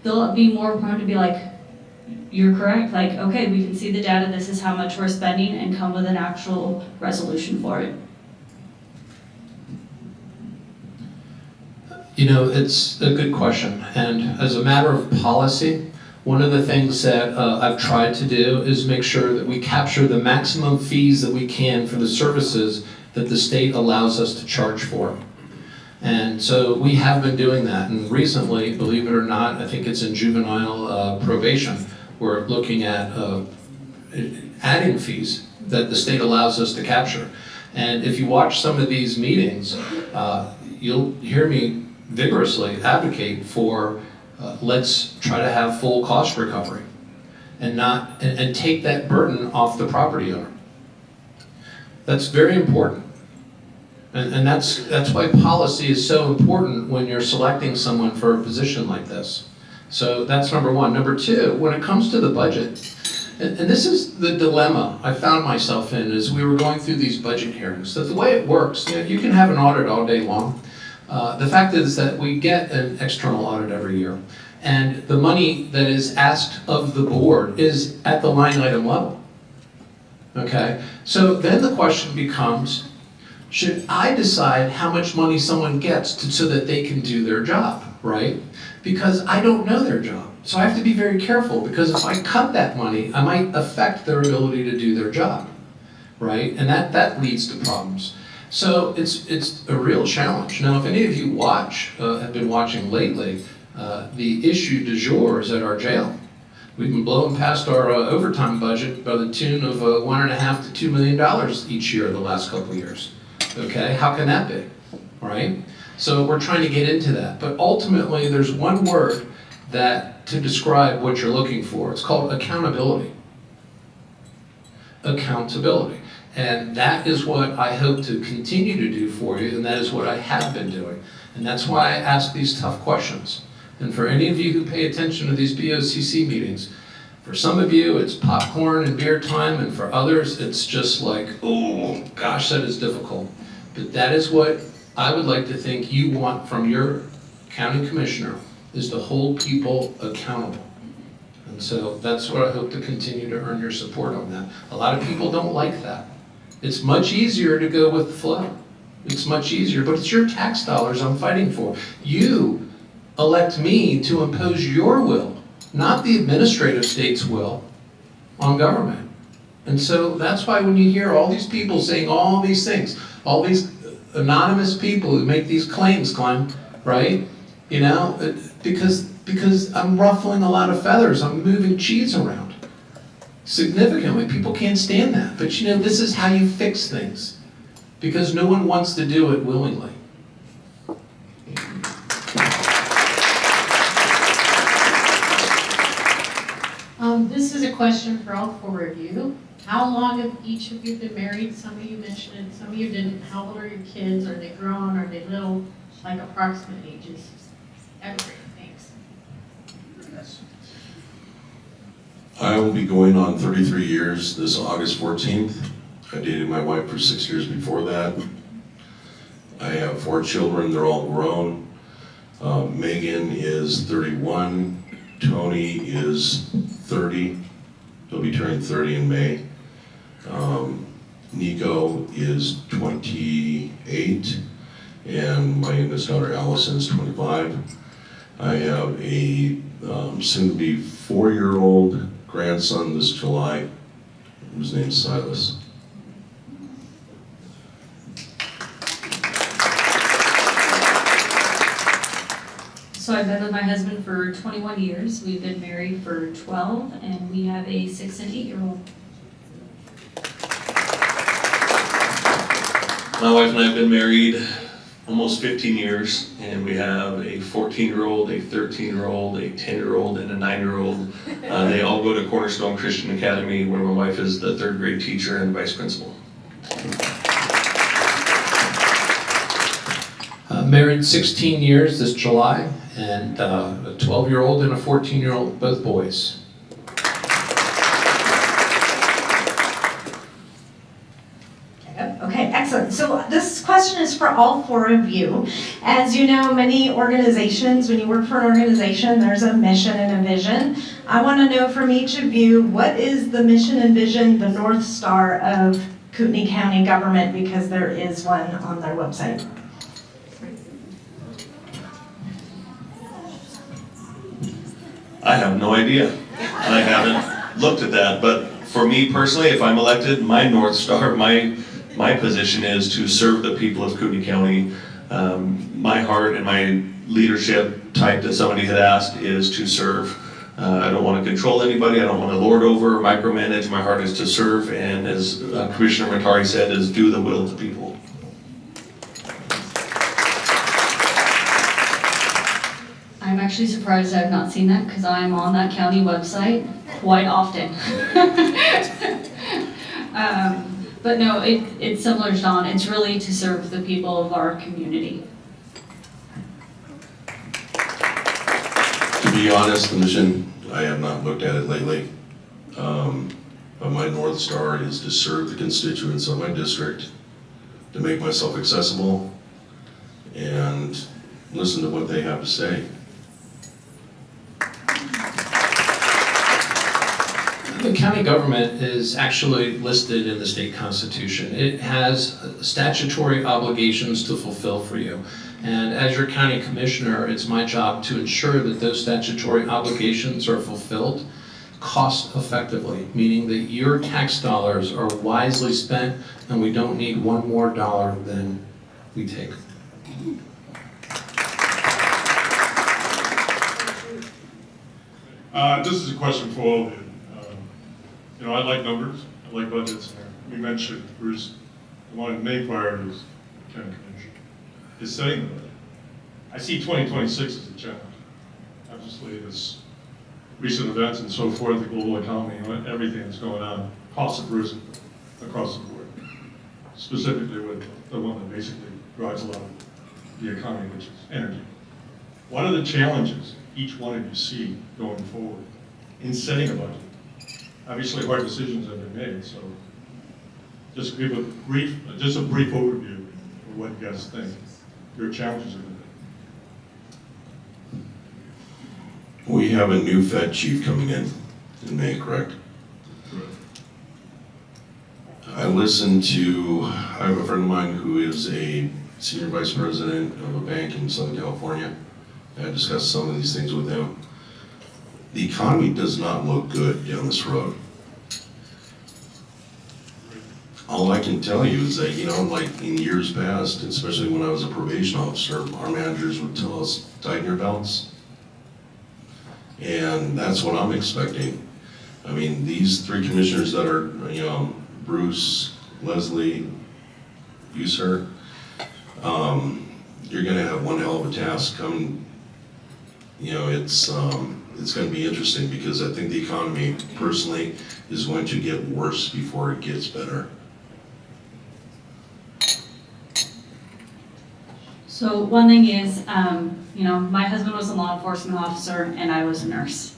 they'll be more prone to be like, you're correct, like, okay, we can see the data, this is how much we're spending, and come with an actual resolution for it. It's a good question. And as a matter of policy, one of the things that I've tried to do is make sure that we capture the maximum fees that we can for the services that the state allows us to charge for. And so we have been doing that. And recently, believe it or not, I think it's in juvenile probation, we're looking at adding fees that the state allows us to capture. And if you watch some of these meetings, you'll hear me vigorously advocate for let's try to have full cost recovery and take that burden off the property owner. That's very important. And that's why policy is so important when you're selecting someone for a position like this. So that's number one. Number two, when it comes to the budget, and this is the dilemma I found myself in as we were going through these budget hearings, that the way it works, you can have an audit all day long. The fact is that we get an external audit every year, and the money that is asked of the board is at the line item level. Okay, so then the question becomes, should I decide how much money someone gets so that they can do their job, right? Because I don't know their job. So I have to be very careful, because if I cut that money, I might affect their ability to do their job, right? And that leads to problems. So it's a real challenge. Now, if any of you have been watching lately, the issue du jour is at our jail. We've been blowing past our overtime budget by the tune of $1.5 to $2 million each year the last couple of years. Okay, how can that be, right? So we're trying to get into that. But ultimately, there's one word to describe what you're looking for. It's called accountability. Accountability. And that is what I hope to continue to do for you, and that is what I have been doing. And that's why I ask these tough questions. And for any of you who pay attention to these BOCC meetings, for some of you it's popcorn and beer time, and for others it's just like, oh gosh, that is difficult. But that is what I would like to think you want from your county commissioner, is to hold people accountable. And so that's what I hope to continue to earn your support on that. A lot of people don't like that. It's much easier to go with the flow. It's much easier, but it's your tax dollars I'm fighting for. You elect me to impose your will, not the administrative state's will, on government. And so that's why when you hear all these people saying all these things, all these anonymous people who make these claims, right? You know, because I'm ruffling a lot of feathers, I'm moving cheese around significantly. People can't stand that. But you know, this is how you fix things, because no one wants to do it willingly. This is a question for all four of you. How long have each of you been married? Some of you mentioned it, some of you didn't. How old are your kids? Are they grown? Are they little? Like approximate ages? Everything. Thanks. I will be going on 33 years this August 14th. I dated my wife for 6 years before that. I have 4 children, they're all grown. Megan is 31, Tony is 30, he'll be turning 30 in May. Nico is 28, and my youngest daughter Allison is 25. I have a soon-to-be 4-year-old grandson this July, whose name is Silas. So I've been with my husband for 21 years. We've been married for 12, and we have a 6 and 8-year-old. My wife and I have been married almost 15 years, and we have a 14-year-old, a 13-year-old, a 10-year-old, and a 9-year-old. They all go to Cornerstone Christian Academy, where my wife is the 3rd grade teacher and vice principal. Married 16 years this July, and a 12-year-old and a 14-year-old, both boys. Okay, excellent. So this question is for all four of you. As you know, many organizations, when you work for an organization, there's a mission and a vision. I want to know from each of you, what is the mission and vision, the North Star of Kootenai County government, because there is one on their website. I have no idea. I haven't looked at that, but for me personally, if I'm elected, my North Star, my position is to serve the people of Kootenai County. My heart and my leadership type that somebody had asked is to serve. I don't want to control anybody. I don't want to lord over or micromanage. My heart is to serve, and as Commissioner Matari said, is do the will of the people. I'm actually surprised I've not seen that, because I'm on that county website quite often. But no, it's similar, John. It's really to serve the people of our community. To be honest, the mission, I have not looked at it lately. But my North Star is to serve the constituents of my district, to make myself accessible, and listen to what they have to say. The county government is actually listed in the state constitution. It has statutory obligations to fulfill for you. And as your county commissioner, it's my job to ensure that those statutory obligations are fulfilled cost effectively, meaning that your tax dollars are wisely spent and we don't need one more dollar than we take. This is a question for all of you. You know, I like numbers, I like budgets. We mentioned, Bruce, one of the main priorities of the county commission is setting the budget. I see 2026 as a challenge. Obviously, this recent events and so forth, the global economy, everything that's going on, costs have risen across the board. Specifically with the one that basically drives a lot of the economy, which is energy. What are the challenges each one of you see going forward in setting a budget? Obviously, hard decisions have been made, so just give a brief overview of what you guys think your challenges are going to be. We have a new Fed chief coming in May, correct? I listened to, I have a friend of mine who is a senior vice president of a bank in Southern California. I discussed some of these things with him. The economy does not look good down this road. All I can tell you is that, you know, like in years past, especially when I was a probation officer, our managers would tell us, tighten your belts. And that's what I'm expecting. I mean, these three commissioners that are, you know, Bruce, Leslie, you, sir, you're gonna have one hell of a task coming. You know, it's gonna be interesting because I think the economy, personally, is going to get worse before it gets better. So one thing is, you know, my husband was a law enforcement officer and I was a nurse.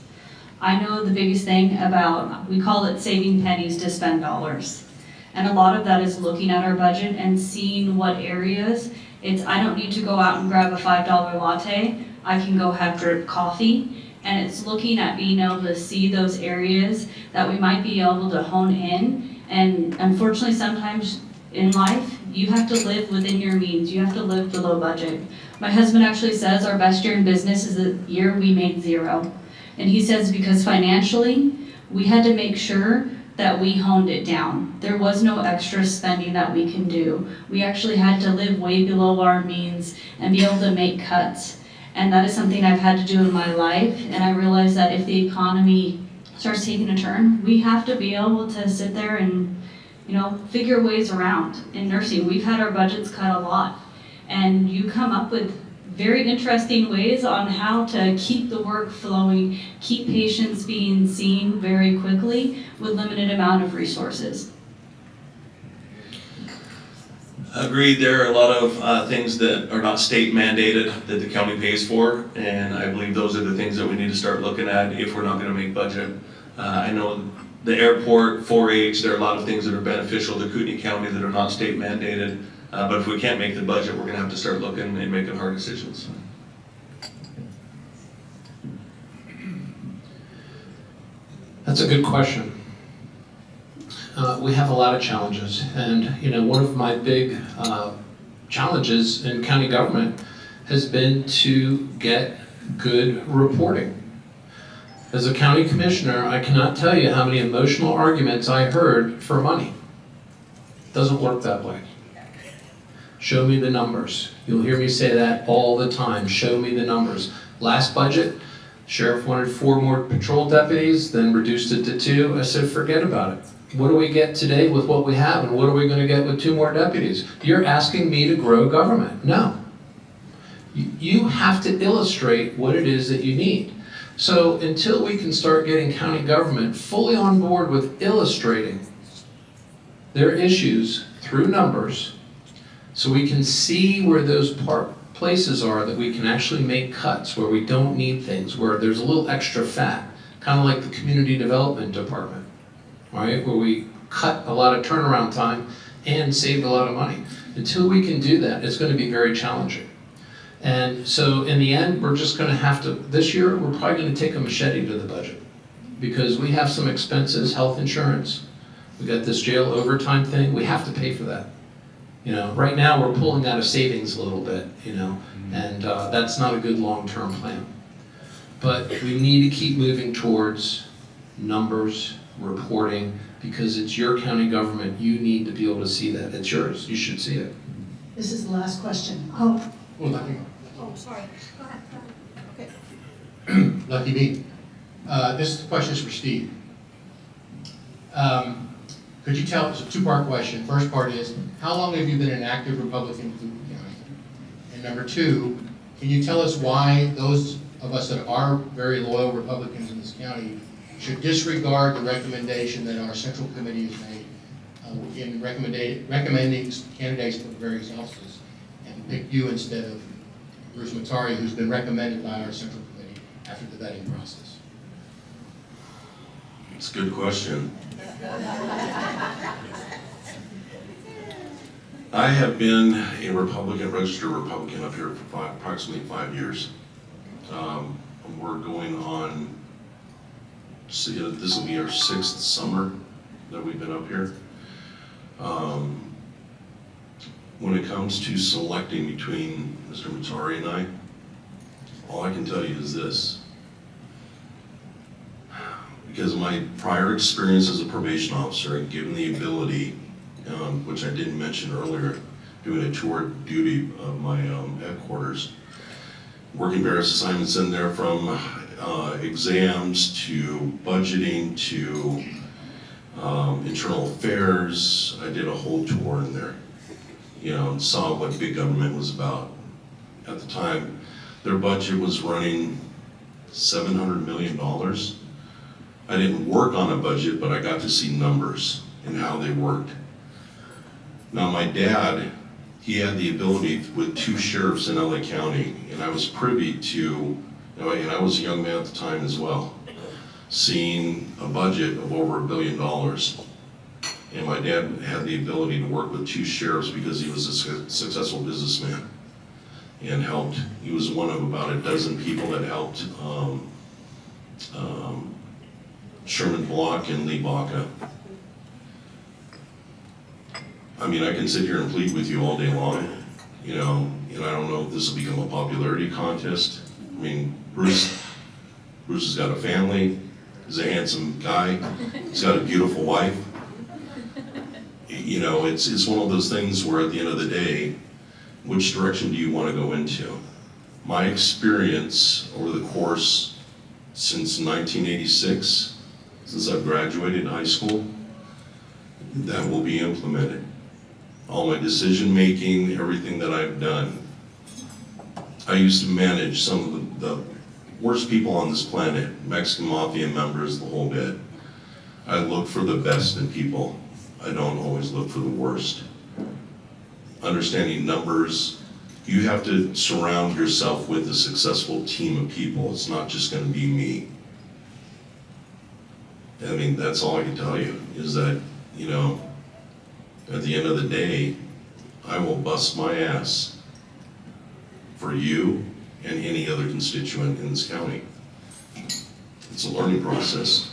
I know the biggest thing about, we call it saving pennies to spend dollars. And a lot of that is looking at our budget and seeing what areas, I don't need to go out and grab a $5 latte, I can go have drip coffee. And it's looking at being able to see those areas that we might be able to hone in. And unfortunately, sometimes in life, you have to live within your means. You have to live below budget. My husband actually says our best year in business is the year we made zero. And he says because financially, we had to make sure that we honed it down. There was no extra spending that we can do. We actually had to live way below our means and be able to make cuts. And that is something I've had to do in my life. And I realize that if the economy starts taking a turn, we have to be able to sit there and, you know, figure ways around. In nursing, we've had our budgets cut a lot. And you come up with very interesting ways on how to keep the work flowing, keep patients being seen very quickly with limited amount of resources. Agreed, there are a lot of things that are not state mandated that the county pays for, and I believe those are the things that we need to start looking at if we're not gonna make budget. I know the airport, 4-H, there are a lot of things that are beneficial to Kootenai County that are not state mandated, but if we can't make the budget, we're gonna have to start looking and making hard decisions. That's a good question. We have a lot of challenges, and you know, one of my big challenges in county government has been to get good reporting. As a county commissioner, I cannot tell you how many emotional arguments I heard for money. It doesn't work that way. Show me the numbers. You'll hear me say that all the time. Show me the numbers. Last budget, sheriff wanted 4 more patrol deputies, then reduced it to 2. I said, forget about it. What do we get today with what we have, and what are we going to get with 2 more deputies? You're asking me to grow government. No. You have to illustrate what it is that you need. So until we can start getting county government fully on board with illustrating their issues through numbers so we can see where those places are that we can actually make cuts, where we don't need things, where there's a little extra fat, kind of like the community development department, right? Where we cut a lot of turnaround time and saved a lot of money. Until we can do that, it's going to be very challenging. And so in the end, we're just going to have to, this year, we're probably going to take a machete to the budget because we have some expenses, health insurance, we got this jail overtime thing, we have to pay for that. You know, right now we're pulling out of savings a little bit, you know, and that's not a good long-term plan. But we need to keep moving towards numbers, reporting, because it's your county government. You need to be able to see that. It's yours. You should see it. This is the last question. Oh, lucky, sorry. Go ahead. lucky me. This question is for Steve. Could you tell, it's a two-part question. First part is, how long have you been an active Republican in Kootenai County? And number two, can you tell us why those of us that are very loyal Republicans in this county should disregard the recommendation that our central committee has made in recommending candidates for the various offices and pick you instead of Bruce Matari, who's been recommended by our central committee after the vetting process? It's a good question. I have been a Republican, registered Republican up here for approximately 5 years. We're going on, this will be our 6th summer that we've been up here. When it comes to selecting between Mr. Matari and I, all I can tell you is this. Because of my prior experience as a probation officer and given the ability, which I didn't mention earlier, doing a tour duty of my headquarters, working various assignments in there from exams to budgeting to internal affairs. I did a whole tour in there, you know, and saw what big government was about. At the time, their budget was running $700 million. I didn't work on a budget, but I got to see numbers and how they worked. Now my dad, he had the ability with 2 sheriffs in LA County, and I was privy to, you know, and I was a young man at the time as well, seeing a budget of over $1 billion. And my dad had the ability to work with 2 sheriffs because he was a successful businessman and helped. He was one of about a dozen people that helped Sherman Block and Lee Baca. I mean, I can sit here and plead with you all day long, you know, and I don't know if this will become a popularity contest. I mean, Bruce has got a family, he's a handsome guy, he's got a beautiful wife. You know, it's one of those things where at the end of the day, which direction do you want to go into? My experience over the course since 1986, since I've graduated high school, that will be implemented. All my decision-making, everything that I've done. I used to manage some of the worst people on this planet, Mexican Mafia members, the whole bit. I look for the best in people. I don't always look for the worst. Understanding numbers, you have to surround yourself with a successful team of people. It's not just going to be me. I mean, that's all I can tell you, is that, you know, at the end of the day, I will bust my ass for you and any other constituent in this county. It's a learning process.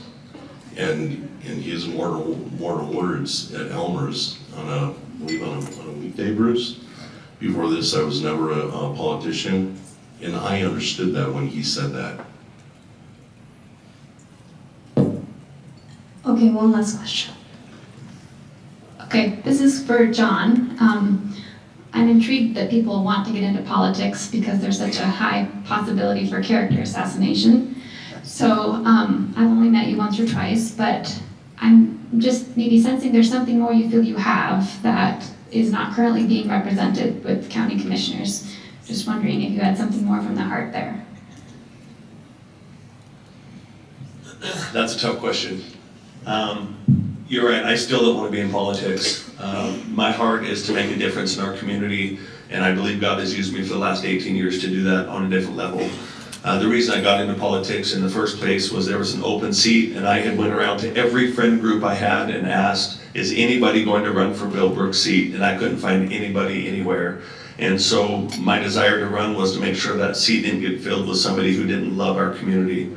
And his mortal words at Elmer's on a weekday, Bruce. Before this, I was never a politician, and I understood that when he said that. Okay, one last question. Okay, this is for John. I'm intrigued that people want to get into politics because there's such a high possibility for character assassination. So I've only met you once or twice, but I'm just maybe sensing there's something more you feel you have that is not currently being represented with county commissioners. Just wondering if you had something more from the heart there. That's a tough question. You're right, I still don't want to be in politics. My heart is to make a difference in our community, and I believe God has used me for the last 18 years to do that on a different level. The reason I got into politics in the first place was there was an open seat, and I had went around to every friend group I had and asked, is anybody going to run for Bill Brooks' seat? And I couldn't find anybody anywhere. And so my desire to run was to make sure that seat didn't get filled with somebody who didn't love our community.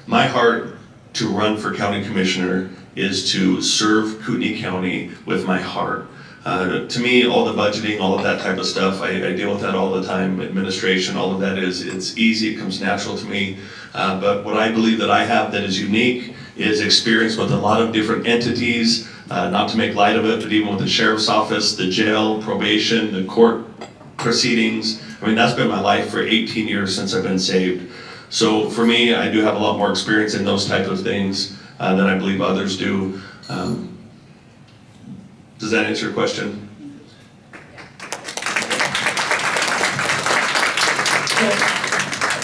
My heart to run for county commissioner is to serve Kootenai County with my heart. To me, all the budgeting, all of that type of stuff, I deal with that all the time. Administration, all of that it's easy, it comes natural to me. But what I believe that I have that is unique is experience with a lot of different entities, not to make light of it, but even with the sheriff's office, the jail, probation, the court proceedings. I mean, that's been my life for 18 years since I've been saved. So for me, I do have a lot more experience in those type of things than I believe others do. Does that answer your question?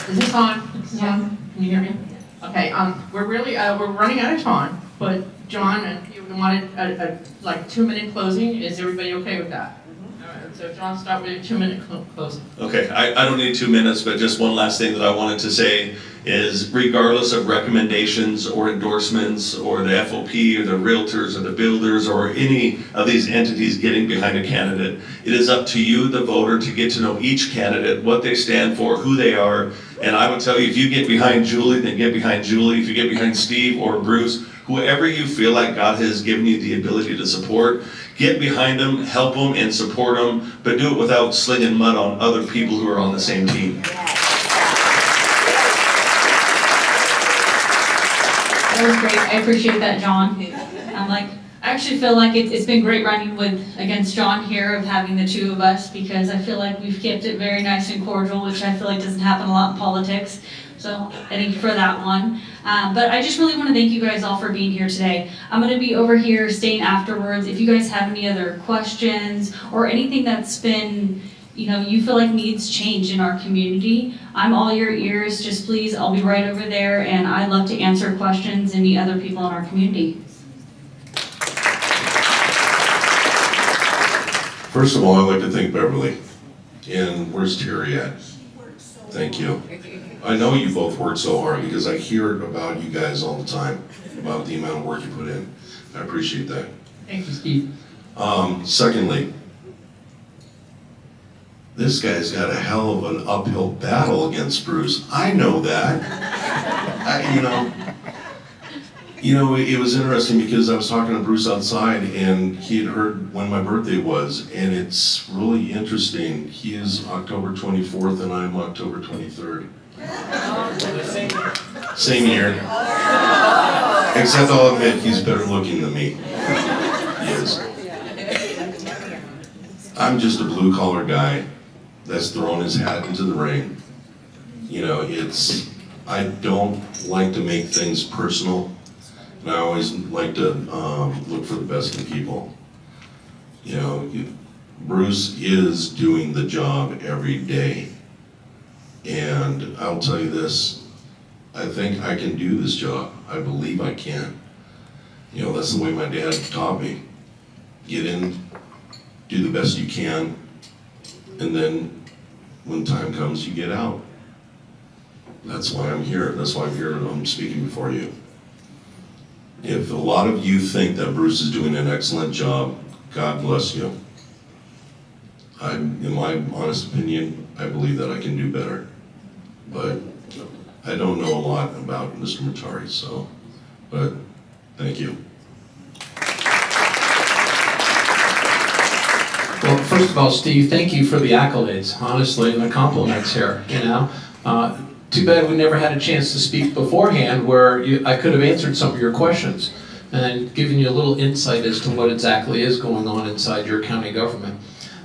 Is this on? Is this on? Can you hear me? Okay, we're really, we're running out of time, but John, you wanted a like 2-minute closing, is everybody okay with that? All right, so John, start with your 2-minute closing. Okay, I don't need 2 minutes, but just one last thing that I wanted to say is regardless of recommendations or endorsements or the FOP or the realtors or the builders or any of these entities getting behind a candidate, it is up to you, the voter, to get to know each candidate, what they stand for, who they are. And I would tell you, if you get behind Julie, then get behind Julie. If you get behind Steve or Bruce, whoever you feel like God has given you the ability to support, get behind them, help them, and support them, but do it without slinging mud on other people who are on the same team. That was great. I appreciate that, John. I actually feel like it's been great running against John here of having the two of us, because I feel like we've kept it very nice and cordial, which I feel like doesn't happen a lot in politics. So thank you for that one. But I just really want to thank you guys all for being here today. I'm going to be over here staying afterwards. If you guys have any other questions or anything that's been, you feel like needs change in our community, I'm all your ears. Just please, I'll be right over there, and I'd love to answer questions and meet other people in our community. First of all, I'd like to thank Beverly. And where's Terry at? Thank you. I know you both work so hard because I hear about you guys all the time, about the amount of work you put in. I appreciate that. Thank you, Steve. Secondly, this guy's got a hell of an uphill battle against Bruce. I know that. It was interesting because I was talking to Bruce outside and he had heard when my birthday was, and it's really interesting. He is October 24th and I'm October 23rd. Same year. Except I'll admit he's better looking than me. He is. I'm just a blue collar guy that's thrown his hat into the ring. I don't like to make things personal. And I always like to look for the best in people. Bruce is doing the job every day. And I'll tell you this, I think I can do this job. I believe I can. That's the way my dad taught me. Get in, do the best you can, and then when time comes, you get out. That's why I'm here. That's why I'm here and I'm speaking before you. If a lot of you think that Bruce is doing an excellent job, God bless you. In my honest opinion, I believe that I can do better. But I don't know a lot about Mr. Matari, but thank you. Well, first of all, Steve, thank you for the accolades, honestly, and the compliments here, Too bad we never had a chance to speak beforehand where I could have answered some of your questions and given you a little insight as to what exactly is going on inside your county government.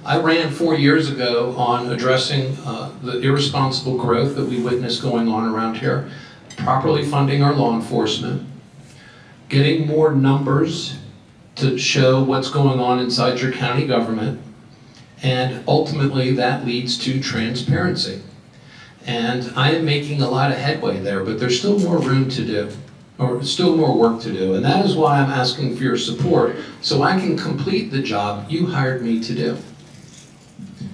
I ran 4 years ago on addressing the irresponsible growth that we witnessed going on around here, properly funding our law enforcement, getting more numbers to show what's going on inside your county government, and ultimately that leads to transparency. And I am making a lot of headway there, but there's still more room to do. or still more work to do. And that is why I'm asking for your support, so I can complete the job you hired me to do.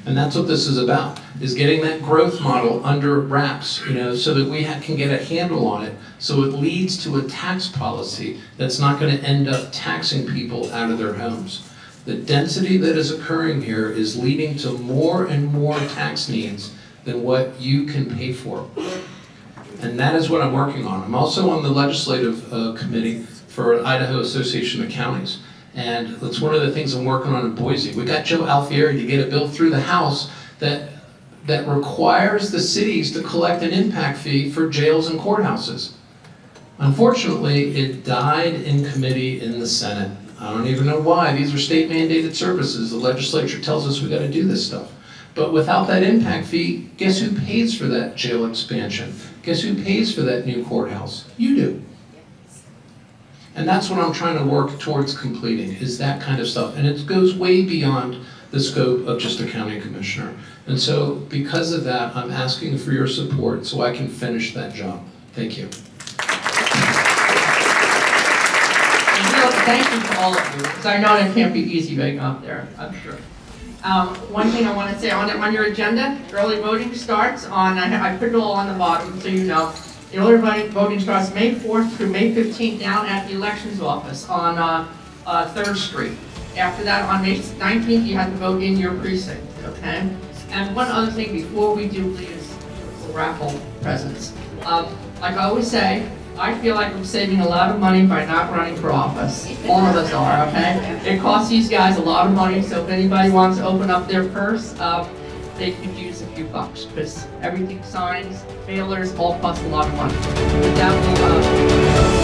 And that's what this is about, is getting that growth model under wraps, so that we can get a handle on it, so it leads to a tax policy that's not going to end up taxing people out of their homes. The density that is occurring here is leading to more and more tax needs than what you can pay for. And that is what I'm working on. I'm also on the legislative committee for Idaho Association of Counties. And that's one of the things I'm working on in Boise. We got Joe Alfieri to get a bill through the House that requires the cities to collect an impact fee for jails and courthouses. Unfortunately, it died in committee in the Senate. I don't even know why. These are state mandated services. The legislature tells us we got to do this stuff. But without that impact fee, guess who pays for that jail expansion? Guess who pays for that new courthouse? You do. And that's what I'm trying to work towards completing, is that kind of stuff. And it goes way beyond the scope of just a county commissioner. And so because of that, I'm asking for your support so I can finish that job. Thank you. Thank you to all of you, because I know it can't be easy being up there, I'm sure. One thing I want to say, on your agenda, early voting starts on, I put it all on the bottom so you know. The early voting starts May 4th through May 15th down at the elections office on 3rd Street. After that, on May 19th, you have to vote in your precinct, okay? And one other thing before we do Leah's raffle presents. Like I always say, I feel like I'm saving a lot of money by not running for office. All of us are, okay? It costs these guys a lot of money, so if anybody wants to open up their purse, they could use a few bucks, because everything, signs, mailers, all cost a lot of money. But that will,